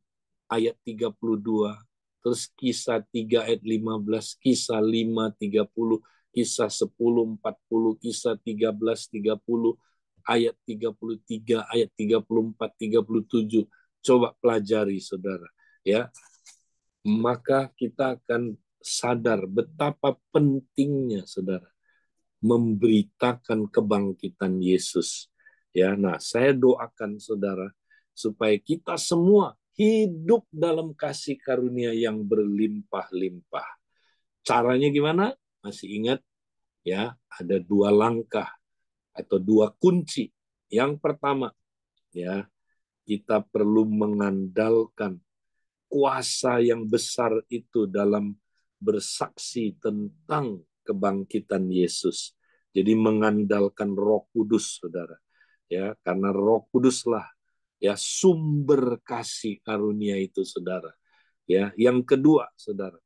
ayat 32, terus Kisah 3 ayat 15, Kisah 5:30, Kisah 10:40, Kisah 13:30, ayat 33, ayat 34, 37. Coba pelajari, saudara. Ya, maka kita akan sadar betapa pentingnya, saudara, memberitakan kebangkitan Yesus. Ya, nah saya doakan saudara supaya kita semua hidup dalam kasih karunia yang berlimpah-limpah. Caranya gimana? Masih ingat? Ya, ada 2 langkah atau 2 kunci. Yang pertama, ya, kita perlu mengandalkan kuasa yang besar itu dalam bersaksi tentang kebangkitan Yesus. Jadi mengandalkan Roh Kudus, saudara. ya, karena Roh Kuduslah ya sumber kasih karunia itu, saudara. Ya, yang kedua, saudara,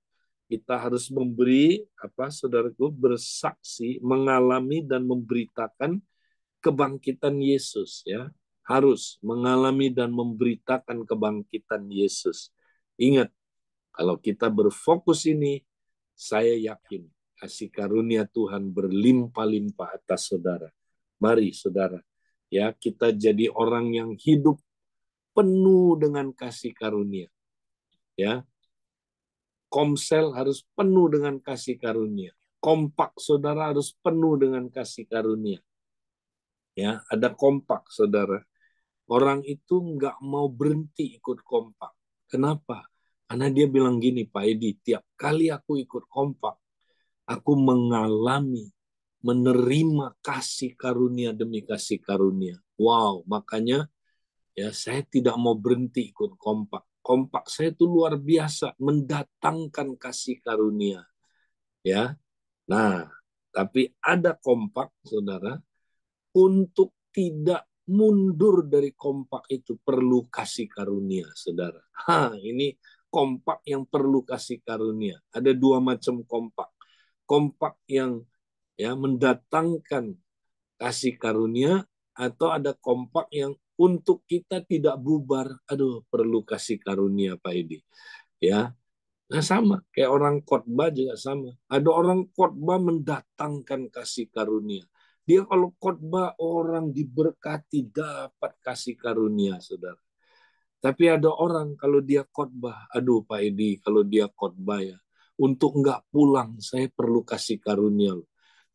kita harus memberi apa, saudaraku, bersaksi, mengalami dan memberitakan kebangkitan Yesus, ya. Harus mengalami dan memberitakan kebangkitan Yesus. Ingat, kalau kita berfokus ini, saya yakin kasih karunia Tuhan berlimpah-limpah atas saudara. Mari saudara, ya, kita jadi orang yang hidup penuh dengan kasih karunia. Ya, Komsel harus penuh dengan kasih karunia. Kompak saudara harus penuh dengan kasih karunia. Ya, ada kompak saudara. Orang itu nggak mau berhenti ikut kompak. Kenapa? Karena dia bilang gini, Pak Edi, tiap kali aku ikut kompak, aku mengalami, menerima kasih karunia demi kasih karunia. Wow, makanya ya saya tidak mau berhenti ikut kompak. Kompak saya itu luar biasa, mendatangkan kasih karunia. Ya, nah, tapi ada kompak, saudara, untuk tidak mundur dari kompak itu perlu kasih karunia, saudara. Ini kompak yang perlu kasih karunia. Ada dua macam kompak. Kompak yang ya mendatangkan kasih karunia, atau ada kompak yang untuk kita tidak bubar. Aduh, perlu kasih karunia, Pak Edi. Ya, nah sama kayak orang khotbah juga sama. Ada orang khotbah mendatangkan kasih karunia. Dia kalau khotbah orang diberkati, dapat kasih karunia, saudara. Tapi ada orang kalau dia khotbah, aduh Pak Edi, kalau dia khotbah ya, untuk nggak pulang saya perlu kasih karunia.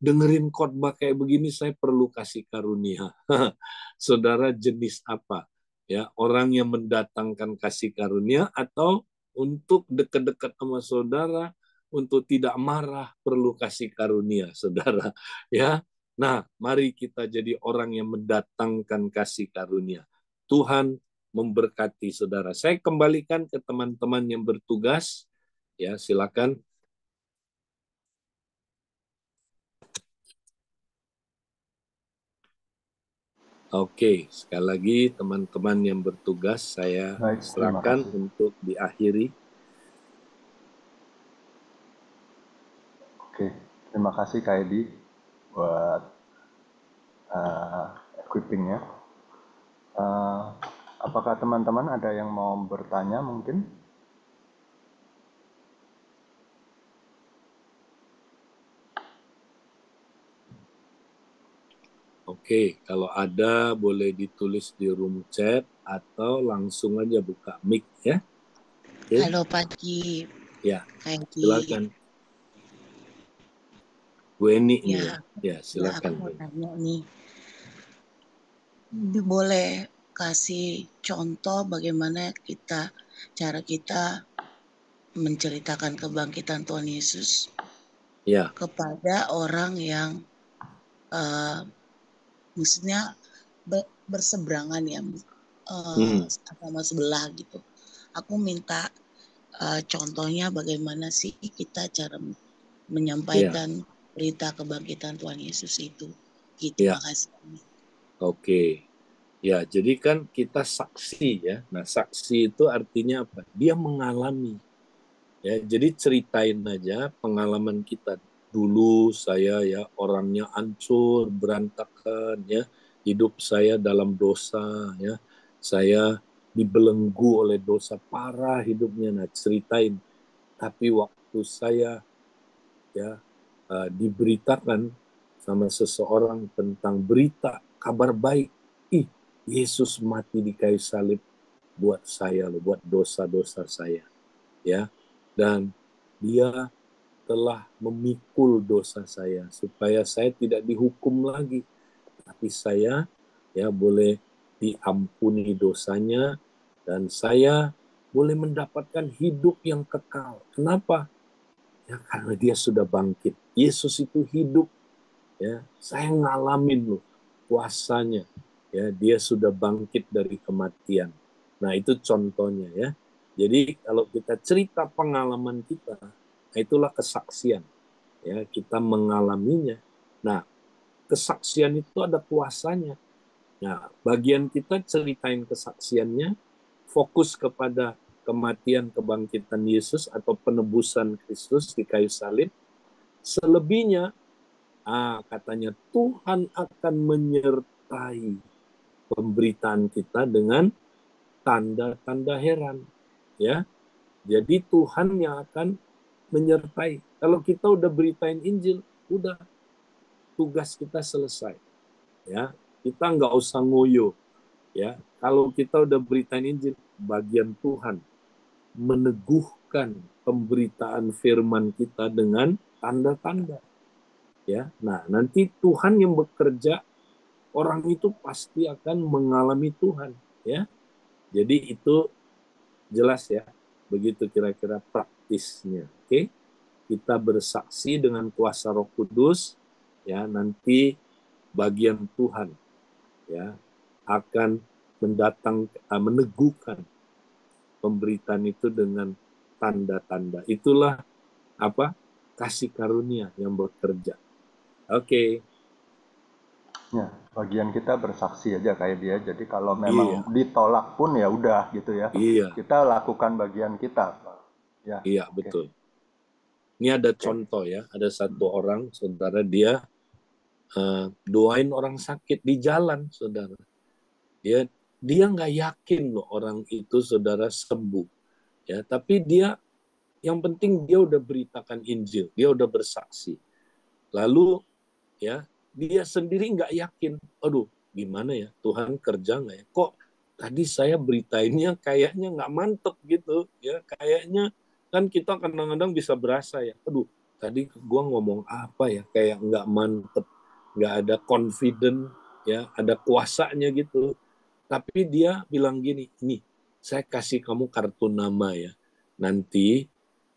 Dengerin khotbah kayak begini saya perlu kasih karunia. Saudara, jenis apa? Ya, orang yang mendatangkan kasih karunia, atau untuk dekat-dekat sama saudara, untuk tidak marah perlu kasih karunia, saudara. Ya, nah mari kita jadi orang yang mendatangkan kasih karunia. Tuhan memberkati saudara. Saya kembalikan ke teman-teman yang bertugas. Ya, silakan. Oke, sekali lagi teman-teman yang bertugas saya Baik, terima serahkan kasih. untuk diakhiri. Oke, terima kasih Kak Edi buat equipping-nya. Apakah teman-teman ada yang mau bertanya mungkin? Oke, kalau ada boleh ditulis di room chat atau langsung aja buka mic ya. Oke. Halo pagi, Ya, Kak Edi. silakan. Bu Eni Ya, nih ya. Ya, silakan. aku mau tanya nih, boleh kasih contoh bagaimana cara kita menceritakan kebangkitan Tuhan Yesus Ya. kepada orang yang maksudnya berseberangan ya, sama sebelah gitu. Aku minta contohnya bagaimana sih kita cara menyampaikan berita kebangkitan Tuhan Yesus itu. Gitu, Ya. makasih. Oke. Ya, jadi kan kita saksi ya. Nah, saksi itu artinya apa? Dia mengalami. Ya, jadi ceritain aja pengalaman kita. Dulu saya ya orangnya hancur, berantakan ya. Hidup saya dalam dosa ya. Saya dibelenggu oleh dosa parah hidupnya. Nah, ceritain. Tapi waktu saya ya diberitakan sama seseorang tentang berita kabar baik, Yesus mati di kayu salib buat saya, buat dosa-dosa saya, ya. Dan dia telah memikul dosa saya supaya saya tidak dihukum lagi, tapi saya ya boleh diampuni dosanya dan saya boleh mendapatkan hidup yang kekal. Kenapa? Ya karena dia sudah bangkit. Yesus itu hidup. Ya, saya ngalamin loh kuasanya. Ya, dia sudah bangkit dari kematian. Nah, itu contohnya ya. Jadi kalau kita cerita pengalaman kita, nah itulah kesaksian. Ya, kita mengalaminya. Nah, kesaksian itu ada kuasanya. Nah, bagian kita ceritain kesaksiannya, fokus kepada kematian kebangkitan Yesus atau penebusan Kristus di kayu salib. Selebihnya, katanya Tuhan akan menyertai pemberitaan kita dengan tanda-tanda heran. Ya, jadi Tuhan yang akan menyertai. Kalau kita udah beritain Injil, udah tugas kita selesai. Ya, kita nggak usah ngoyo. Ya, kalau kita udah beritain Injil, bagian Tuhan meneguhkan pemberitaan firman kita dengan tanda-tanda. Ya, nah nanti Tuhan yang bekerja, orang itu pasti akan mengalami Tuhan. Ya, jadi itu jelas ya, begitu kira-kira praktisnya. Oke, kita bersaksi dengan kuasa Roh Kudus, ya nanti bagian Tuhan ya akan meneguhkan pemberitaan itu dengan tanda-tanda. Itulah apa? Kasih karunia yang bekerja. Oke. Ya, bagian kita bersaksi aja kayak dia. Jadi kalau Iya, memang ditolak pun ya udah gitu ya. iya, Kita lakukan bagian kita. Ya, iya, oke. betul. Ini ada Oke. contoh ya, ada satu orang, saudara, dia doain orang sakit di jalan, saudara. Dia nggak yakin loh orang itu, saudara, sembuh. Ya, tapi dia, yang penting dia udah beritakan Injil, dia udah bersaksi. Lalu ya dia sendiri nggak yakin, aduh gimana ya, Tuhan kerja nggak ya, kok tadi saya beritainnya kayaknya nggak mantep gitu ya, kayaknya kan kita kadang-kadang bisa berasa ya, aduh tadi gua ngomong apa ya, kayak nggak mantep, nggak ada confident ya, ada kuasanya gitu. Tapi dia bilang gini, nih saya kasih kamu kartu nama ya, nanti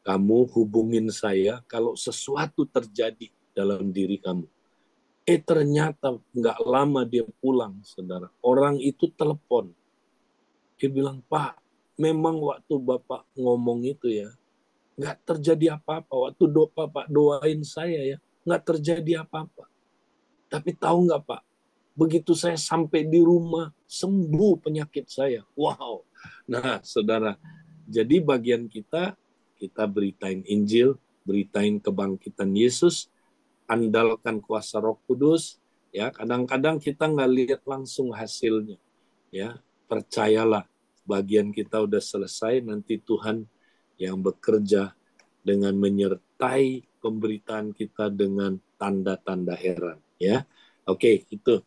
kamu hubungin saya kalau sesuatu terjadi dalam diri kamu. Ternyata nggak lama dia pulang, saudara. Orang itu telepon. Dia bilang, Pak, memang waktu Bapak ngomong itu ya, nggak terjadi apa-apa. Waktu Bapak doain saya ya, nggak terjadi apa-apa. Tapi tahu nggak Pak, begitu saya sampai di rumah, sembuh penyakit saya. Wow. Nah, saudara, jadi bagian kita beritain Injil, beritain kebangkitan Yesus, andalkan kuasa Roh Kudus. Ya, kadang-kadang kita nggak lihat langsung hasilnya. Ya, percayalah, bagian kita udah selesai, nanti Tuhan yang bekerja dengan menyertai pemberitaan kita dengan tanda-tanda heran. Ya, oke, itu.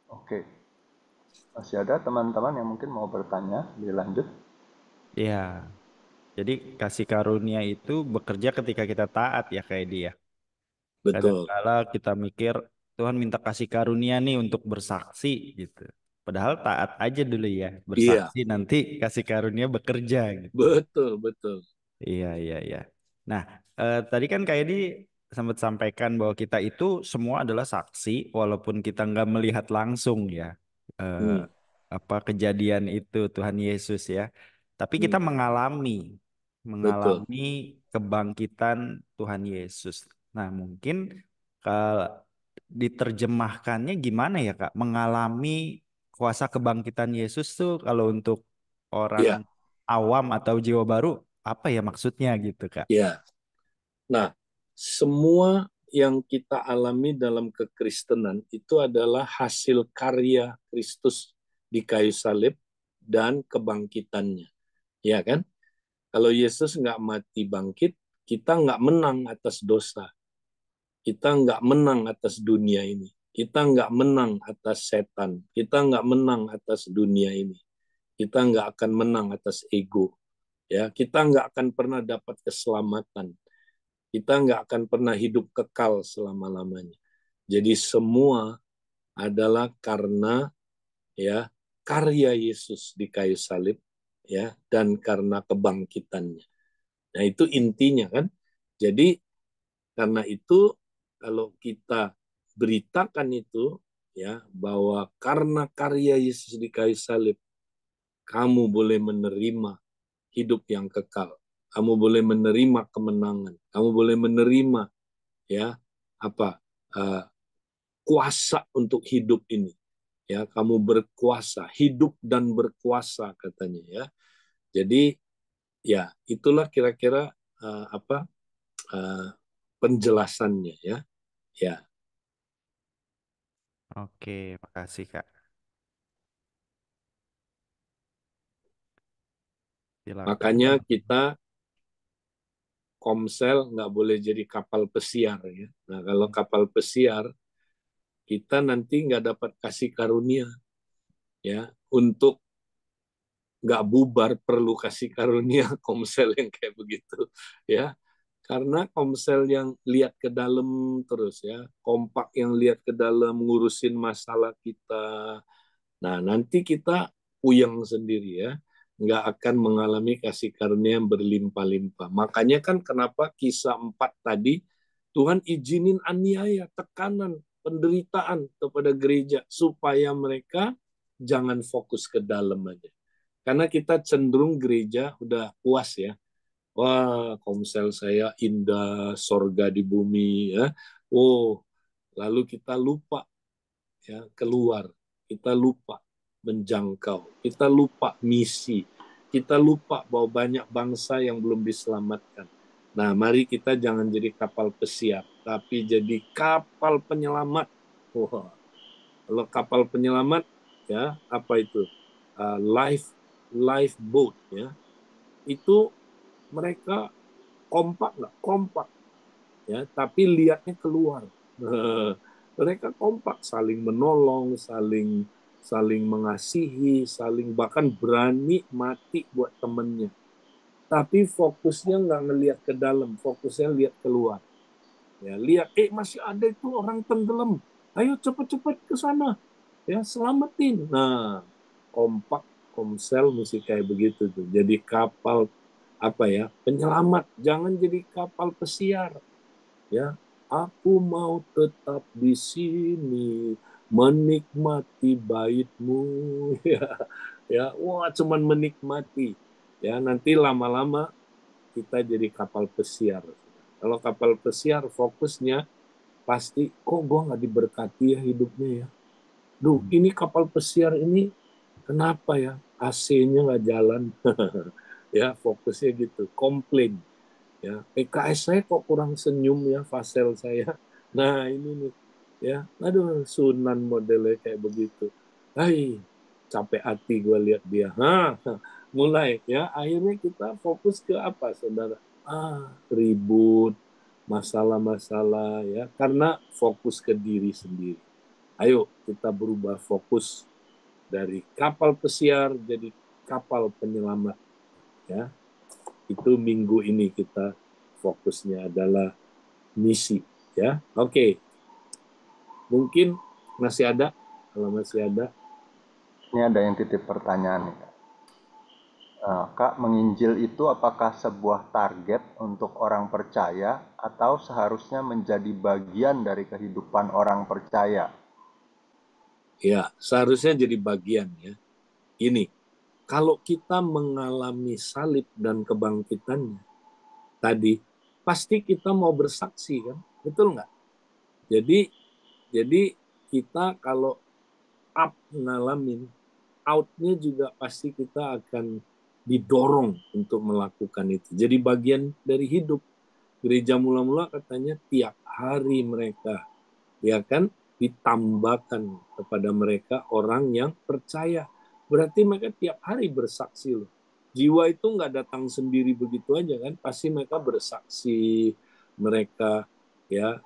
Oke. Masih ada teman-teman yang mungkin mau bertanya, dilanjut. Ya, jadi kasih karunia itu bekerja ketika kita taat ya kayak dia. Betul. Kadang-kala kita mikir Tuhan minta kasih karunia nih untuk bersaksi gitu. Padahal taat aja dulu ya, Iya, bersaksi nanti kasih karunia bekerja gitu. betul, betul. Iya, iya, iya. Nah, tadi kan kayak di sempat sampaikan bahwa kita itu semua adalah saksi, walaupun kita nggak melihat langsung ya, eh, Hmm, apa kejadian itu Tuhan Yesus ya. Tapi kita hmm, mengalami, betul. mengalami kebangkitan Tuhan Yesus. Nah, mungkin kalau diterjemahkannya gimana ya, Kak? Mengalami kuasa kebangkitan Yesus tuh kalau untuk orang Iya, awam atau jiwa baru apa ya maksudnya gitu Kak? iya. Nah, semua yang kita alami dalam kekristenan itu adalah hasil karya Kristus di kayu salib dan kebangkitannya. Ya kan? Kalau Yesus nggak mati bangkit, kita nggak menang atas dosa. Kita nggak menang atas dunia ini. Kita nggak menang atas setan. Kita nggak menang atas dunia ini. Kita nggak akan menang atas ego. Ya, kita nggak akan pernah dapat keselamatan. Kita nggak akan pernah hidup kekal selama-lamanya. Jadi semua adalah karena ya karya Yesus di kayu salib ya dan karena kebangkitannya. Nah, itu intinya kan. Jadi karena itu kalau kita beritakan itu ya bahwa karena karya Yesus di kayu salib kamu boleh menerima hidup yang kekal. Kamu boleh menerima kemenangan. Kamu boleh menerima ya apa uh, berkuasa untuk hidup ini. Ya, kamu berkuasa, hidup dan berkuasa katanya ya. Jadi ya itulah kira-kira penjelasannya ya. Ya, Oke, makasih Kak. Silakan. makanya kita Komsel nggak boleh jadi kapal pesiar ya. Nah, kalau kapal pesiar kita nanti nggak dapat kasih karunia ya. Untuk nggak bubar perlu kasih karunia Komsel yang kayak begitu ya. Karena Komsel yang lihat ke dalam terus ya, kompak yang lihat ke dalam, ngurusin masalah kita. Nah, nanti kita puyeng sendiri ya, nggak akan mengalami kasih karunia yang berlimpah-limpah. Makanya kan kenapa kisah 4 tadi, Tuhan izinin aniaya, tekanan, penderitaan kepada gereja, supaya mereka jangan fokus ke dalam aja. Karena kita cenderung gereja udah puas ya, wah, Komsel saya indah, sorga di bumi ya. Oh, lalu kita lupa ya keluar, kita lupa menjangkau, kita lupa misi, kita lupa bahwa banyak bangsa yang belum diselamatkan. Nah, mari kita jangan jadi kapal pesiar, tapi jadi kapal penyelamat. Wah, kalau kapal penyelamat ya apa itu? Lifeboat ya. Itu mereka kompak nggak? Kompak ya, tapi lihatnya keluar. Mereka kompak, saling menolong, saling mengasihi, saling bahkan berani mati buat temennya. Tapi fokusnya nggak ngelihat ke dalam, fokusnya lihat keluar. Ya, lihat, masih ada itu orang tenggelam. Ayo cepet-cepet ke sana. Ya, selamatin. Nah, kompak, Komsel mesti kayak begitu tuh. Jadi kapal penyelamat, jangan jadi kapal pesiar. Ya, aku mau tetap di sini menikmati baitmu. Ya, wah cuman menikmati. Ya, nanti lama-lama kita jadi kapal pesiar. Kalau kapal pesiar fokusnya pasti, kok gue nggak diberkati ya hidupnya ya. Duh, ini kapal pesiar ini kenapa ya AC-nya nggak jalan. Ya, fokusnya gitu, komplain. Ya, PKS saya kok kurang senyum ya, fasel saya. Nah, ini nih ya, aduh, Sunan modelnya kayak begitu. Hai, capek hati gue lihat dia. Mulai ya, akhirnya kita fokus ke apa, saudara? Ribut, masalah-masalah ya, karena fokus ke diri sendiri. Ayo kita berubah fokus dari kapal pesiar jadi kapal penyelamat ya. Itu minggu ini kita fokusnya adalah misi ya. Oke. Mungkin masih ada, kalau masih ada. Ini ada yang titip pertanyaan nih. Kak, menginjil itu apakah sebuah target untuk orang percaya atau seharusnya menjadi bagian dari kehidupan orang percaya? Ya, seharusnya jadi bagian ya. Ini, kalau kita mengalami salib dan kebangkitannya tadi, pasti kita mau bersaksi kan? Betul nggak? Jadi kita kalau up ngalamin, outnya juga pasti kita akan didorong untuk melakukan itu. Jadi bagian dari hidup. Gereja mula-mula katanya tiap hari mereka ya kan ditambahkan kepada mereka orang yang percaya. Berarti mereka tiap hari bersaksi loh. Jiwa itu nggak datang sendiri begitu aja kan, pasti mereka bersaksi, mereka ya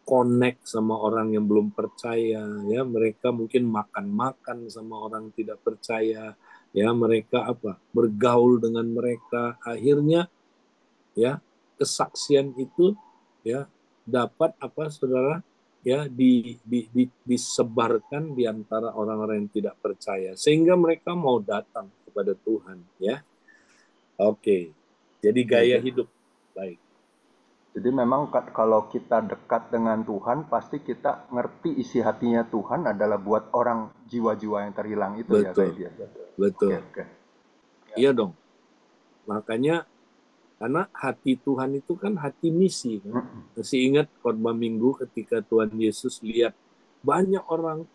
connect sama orang yang belum percaya ya, mereka mungkin makan-makan sama orang tidak percaya ya, mereka bergaul dengan mereka, akhirnya ya kesaksian itu ya dapat saudara ya disebarkan di antara orang-orang yang tidak percaya sehingga mereka mau datang kepada Tuhan ya. Oke. Jadi gaya hidup baik. Jadi memang kalau kita dekat dengan Tuhan, pasti kita ngerti isi hatinya Tuhan adalah buat orang jiwa-jiwa yang terhilang itu. Betul. Ya kayak dia. Betul. Oke. Iya dong. Makanya Karena hati Tuhan itu kan hati misi. Kan? Masih ingat khotbah minggu ketika Tuhan Yesus lihat banyak orang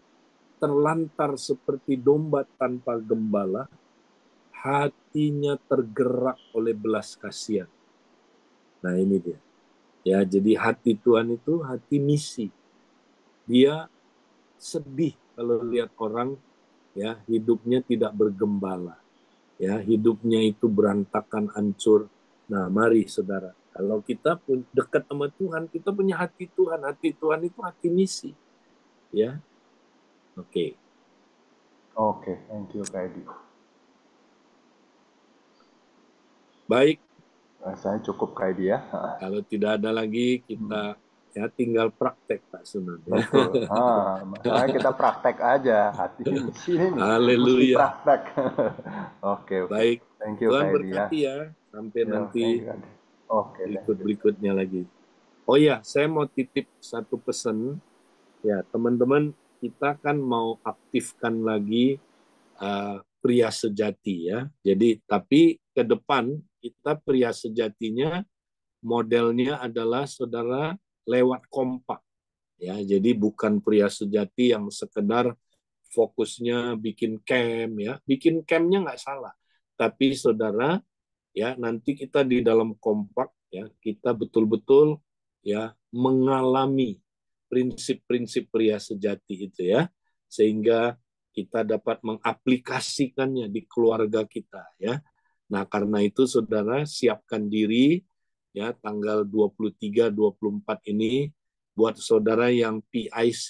terlantar seperti domba tanpa gembala, hatinya tergerak oleh belas kasihan. Nah ini dia. Ya, jadi hati Tuhan itu hati misi. Dia sedih kalau lihat orang ya hidupnya tidak bergembala. Ya, hidupnya itu berantakan, hancur. Nah, mari saudara, kalau kita pun dekat sama Tuhan, kita punya hati Tuhan. Hati Tuhan itu hati misi. Ya. Oke. Oke, thank you Kak Edi. Baik, Saya cukup Kak Edi ya. kalau tidak ada lagi kita ya tinggal praktek Pak Sunan ya. Betul. Masalahnya kita praktek aja. Hati misi ini mesti Haleluya. praktek. Oke. Baik, Thank you Tuhan Kak Edi ya. berkati ya. Sampai Yo, nanti thank you, Kak Edi. Oke, thank you. berikut-berikutnya lagi. Oh ya, saya mau titip satu pesan. Ya, teman-teman, kita kan mau aktifkan lagi pria sejati ya. Jadi, tapi ke depan kita pria sejatinya modelnya adalah saudara lewat kompak. Ya, jadi bukan pria sejati yang sekedar fokusnya bikin camp ya. Bikin campnya nggak salah. Tapi saudara ya nanti kita di dalam kompak ya kita betul-betul ya mengalami prinsip-prinsip pria sejati itu ya sehingga kita dapat mengaplikasikannya di keluarga kita ya. Nah, karena itu saudara siapkan diri ya tanggal 23 24 ini buat saudara yang PIC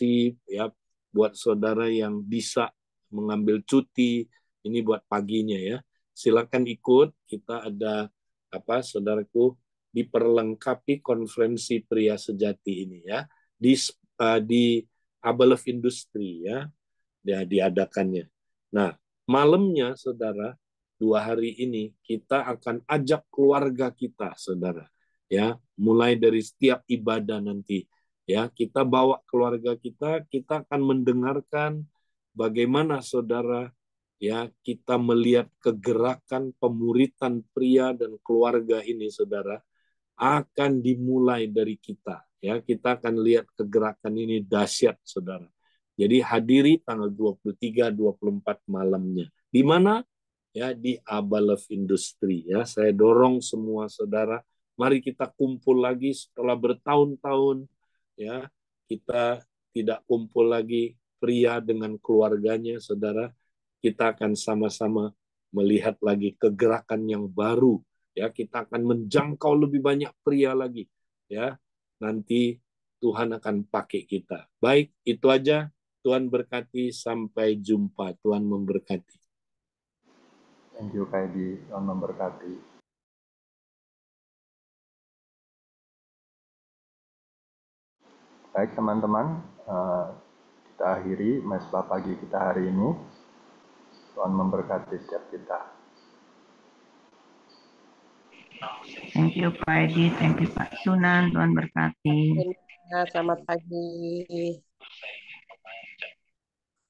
ya, buat saudara yang bisa mengambil cuti ini buat paginya ya. Silakan ikut, kita ada apa saudaraku diperlengkapi konferensi pria sejati ini ya di Abelov Industri ya diadakannya. Nah, malamnya saudara 2 hari ini kita akan ajak keluarga kita saudara ya mulai dari setiap ibadah nanti ya kita bawa keluarga kita akan mendengarkan bagaimana saudara ya kita melihat kegerakan pemuritan pria dan keluarga ini saudara akan dimulai dari kita ya kita akan lihat kegerakan ini dahsyat saudara. Jadi hadiri tanggal 23 24 malamnya. Di mana? Ya di Abelov Industri ya. Saya dorong semua saudara, mari kita kumpul lagi setelah bertahun-tahun ya. Kita tidak kumpul lagi pria dengan keluarganya saudara. Kita akan sama-sama melihat lagi kegerakan yang baru ya. Kita akan menjangkau lebih banyak pria lagi ya. Nanti Tuhan akan pakai kita. Baik, itu aja. Tuhan berkati, sampai jumpa. Tuhan memberkati. Thank you Kak Edi, Tuhan memberkati. Baik teman-teman, kita akhiri mesbah pagi kita hari ini. Tuhan memberkati setiap kita. Thank you Pak Edi, thank you Pak Sunan, Tuhan berkati. Selamat pagi.